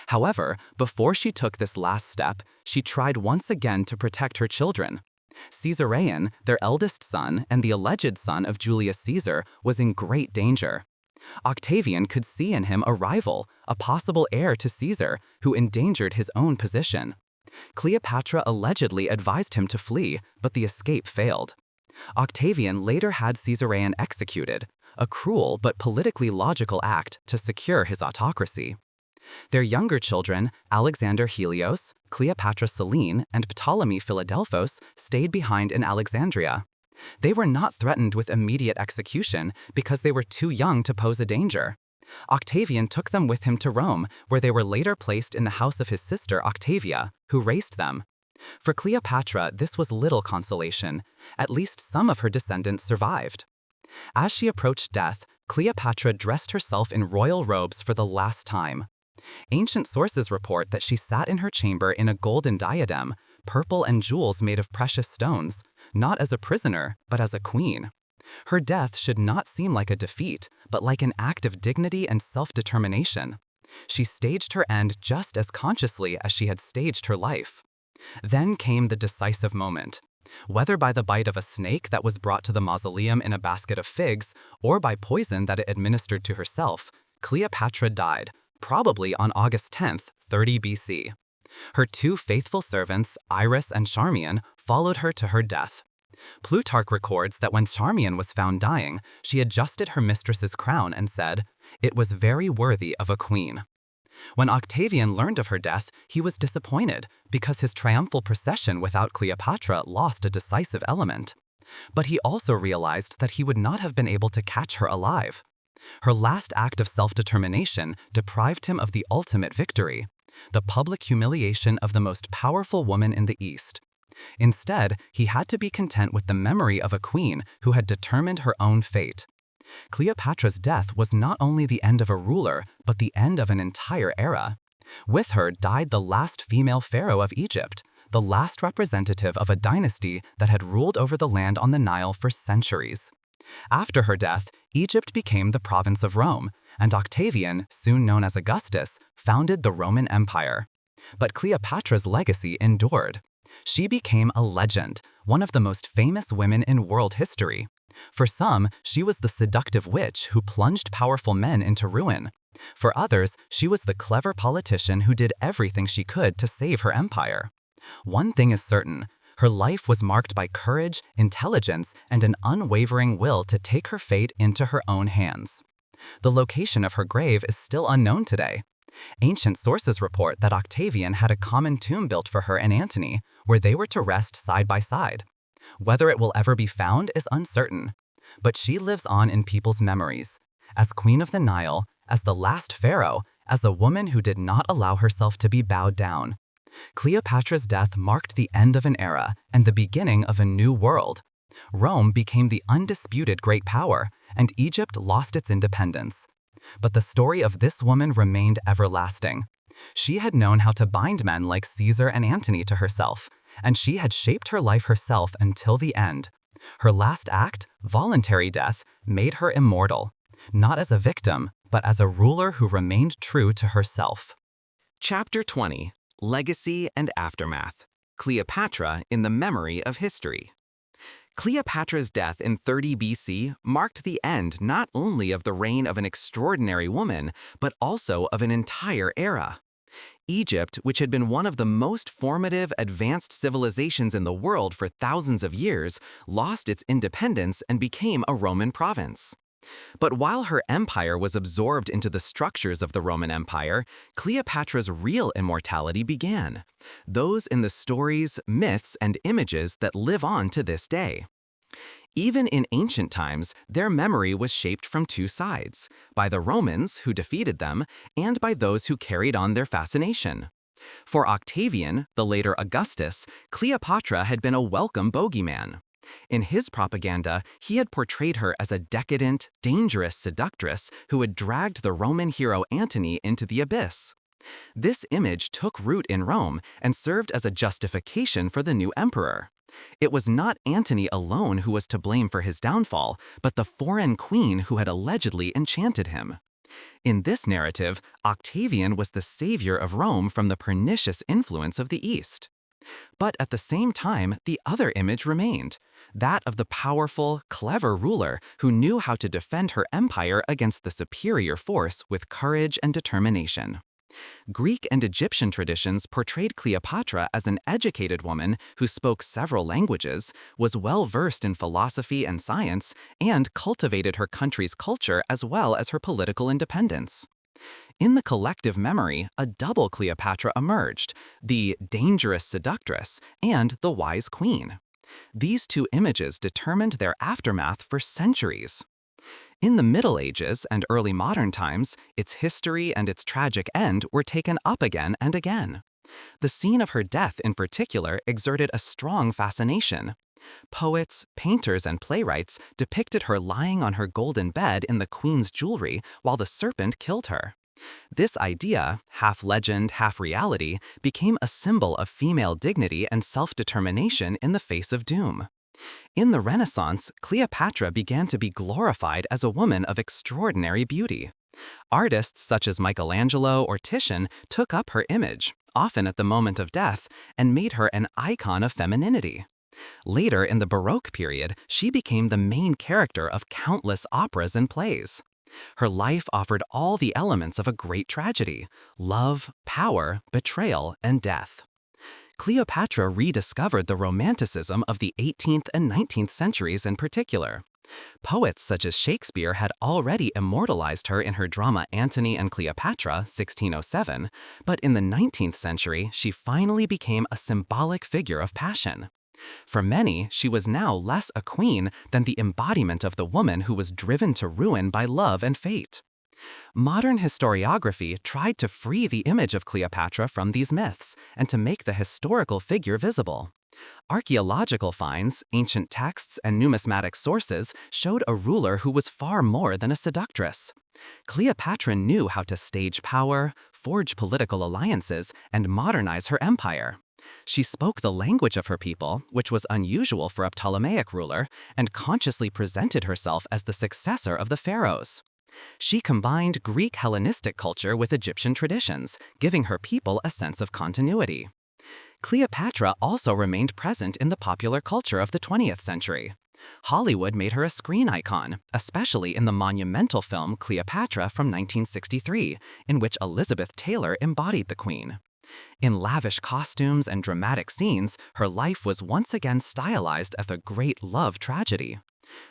However, before she took this last step, she tried once again to protect her children. Caesarion, their eldest son and the alleged son of Julius Caesar, was in great danger. Octavian could see in him a rival, a possible heir to Caesar, who endangered his own position. Cleopatra allegedly advised him to flee, but the escape failed. Octavian later had Caesarion executed, a cruel but politically logical act to secure his autocracy. Their younger children, Alexander Helios, Cleopatra Selene, and Ptolemy Philadelphos, stayed behind in Alexandria. They were not threatened with immediate execution because they were too young to pose a danger. Octavian took them with him to Rome, where they were later placed in the house of his sister Octavia, who raised them. For Cleopatra, this was little consolation. At least some of her descendants survived. As she approached death, Cleopatra dressed herself in royal robes for the last time. Ancient sources report that she sat in her chamber in a golden diadem, purple and jewels made of precious stones, not as a prisoner, but as a queen. Her death should not seem like a defeat, but like an act of dignity and self-determination. She staged her end just as consciously as she had staged her life. Then came the decisive moment. Whether by the bite of a snake that was brought to the mausoleum in a basket of figs, or by poison that it administered to herself, Cleopatra died, probably on August 10th, 30 BC. Her two faithful servants, Iris and Charmian, followed her to her death. Plutarch records that when Charmian was found dying, she adjusted her mistress's crown and said, "It was very worthy of a queen." When Octavian learned of her death, he was disappointed because his triumphal procession without Cleopatra lost a decisive element. But he also realized that he would not have been able to catch her alive. Her last act of self-determination deprived him of the ultimate victory, the public humiliation of the most powerful woman in the East. Instead, he had to be content with the memory of a queen who had determined her own fate. Cleopatra's death was not only the end of a ruler, but the end of an entire era. With her died the last female pharaoh of Egypt, the last representative of a dynasty that had ruled over the land on the Nile for centuries. After her death, Egypt became the province of Rome, and Octavian, soon known as Augustus, founded the Roman Empire. But Cleopatra's legacy endured. She became a legend, one of the most famous women in world history. For some, she was the seductive witch who plunged powerful men into ruin. For others, she was the clever politician who did everything she could to save her empire. One thing is certain: her life was marked by courage, intelligence, and an unwavering will to take her fate into her own hands. The location of her grave is still unknown today. Ancient sources report that Octavian had a common tomb built for her and Antony, where they were to rest side by side. Whether it will ever be found is uncertain. But she lives on in people's memories, as Queen of the Nile, as the last pharaoh, as a woman who did not allow herself to be bowed down. Cleopatra's death marked the end of an era and the beginning of a new world. Rome became the undisputed great power, and Egypt lost its independence. But the story of this woman remained everlasting. She had known how to bind men like Caesar and Antony to herself, and she had shaped her life herself until the end. Her last act, voluntary death, made her immortal, not as a victim, but as a ruler who remained true to herself. Chapter 20: Legacy and Aftermath. Cleopatra in the Memory of History. Cleopatra's death in 30 BC marked the end not only of the reign of an extraordinary woman, but also of an entire era. Egypt, which had been one of the most formative, advanced civilizations in the world for thousands of years, lost its independence and became a Roman province. But while her empire was absorbed into the structures of the Roman Empire, Cleopatra's real immortality began. Those in the stories, myths, and images that live on to this day. Even in ancient times, their memory was shaped from two sides: by the Romans, who defeated them, and by those who carried on their fascination. For Octavian, the later Augustus, Cleopatra had been a welcome bogeyman. In his propaganda, he had portrayed her as a decadent, dangerous seductress who had dragged the Roman hero Antony into the abyss. This image took root in Rome and served as a justification for the new emperor. It was not Antony alone who was to blame for his downfall, but the foreign queen who had allegedly enchanted him. In this narrative, Octavian was the savior of Rome from the pernicious influence of the East. But at the same time, the other image remained, that of the powerful, clever ruler who knew how to defend her empire against the superior force with courage and determination. Greek and Egyptian traditions portrayed Cleopatra as an educated woman who spoke several languages, was well-versed in philosophy and science, and cultivated her country's culture as well as her political independence. In the collective memory, a double Cleopatra emerged: the dangerous seductress and the wise queen. These two images determined their aftermath for centuries. In the Middle Ages and early modern times, its history and its tragic end were taken up again and again. The scene of her death in particular exerted a strong fascination. Poets, painters, and playwrights depicted her lying on her golden bed in the queen's jewelry while the serpent killed her. This idea, half legend, half reality, became a symbol of female dignity and self-determination in the face of doom. In the Renaissance, Cleopatra began to be glorified as a woman of extraordinary beauty. Artists such as Michelangelo or Titian took up her image, often at the moment of death, and made her an icon of femininity. Later in the Baroque period, she became the main character of countless operas and plays. Her life offered all the elements of a great tragedy: love, power, betrayal, and death. Cleopatra rediscovered the romanticism of the 18th and 19th centuries in particular. Poets such as Shakespeare had already immortalized her in her drama Antony and Cleopatra, 1607, but in the 19th century, she finally became a symbolic figure of passion. For many, she was now less a queen than the embodiment of the woman who was driven to ruin by love and fate. Modern historiography tried to free the image of Cleopatra from these myths and to make the historical figure visible. Archaeological finds, ancient texts, and numismatic sources showed a ruler who was far more than a seductress. Cleopatra knew how to stage power, forge political alliances, and modernize her empire. She spoke the language of her people, which was unusual for a Ptolemaic ruler, and consciously presented herself as the successor of the pharaohs. She combined Greek Hellenistic culture with Egyptian traditions, giving her people a sense of continuity. Cleopatra also remained present in the popular culture of the 20th century. Hollywood made her a screen icon, especially in the monumental film Cleopatra from 1963, in which Elizabeth Taylor embodied the queen. In lavish costumes and dramatic scenes, her life was once again stylized as a great love tragedy.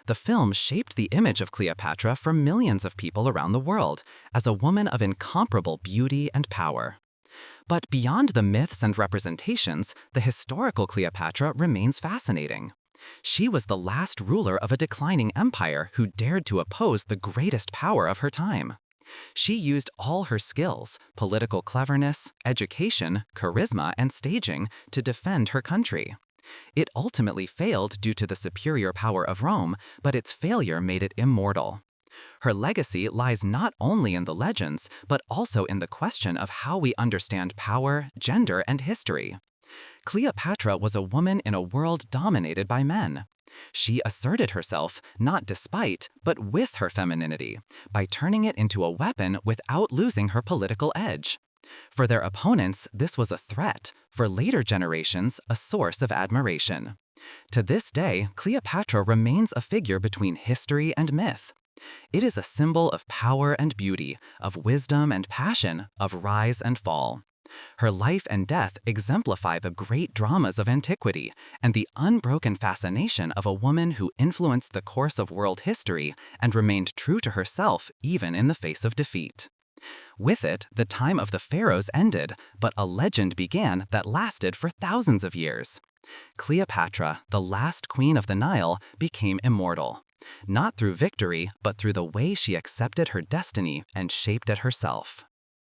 The film shaped the image of Cleopatra for millions of people around the world as a woman of incomparable beauty and power. But beyond the myths and representations, the historical Cleopatra remains fascinating. She was the last ruler of a declining empire who dared to oppose the greatest power of her time. She used all her skills, political cleverness, education, charisma, and staging to defend her country. It ultimately failed due to the superior power of Rome, but its failure made it immortal. Her legacy lies not only in the legends, but also in the question of how we understand power, gender, and history. Cleopatra was a woman in a world dominated by men. She asserted herself not despite, but with her femininity, by turning it into a weapon without losing her political edge. For their opponents, this was a threat. For later generations, a source of admiration. To this day, Cleopatra remains a figure between history and myth. It is a symbol of power and beauty, of wisdom and passion, of rise and fall. Her life and death exemplify the great dramas of antiquity and the unbroken fascination of a woman who influenced the course of world history and remained true to herself even in the face of defeat. With it, the time of the pharaohs ended, but a legend began that lasted for thousands of years. Cleopatra, the last queen of the Nile, became immortal, not through victory, but through the way she accepted her destiny and shaped it herself.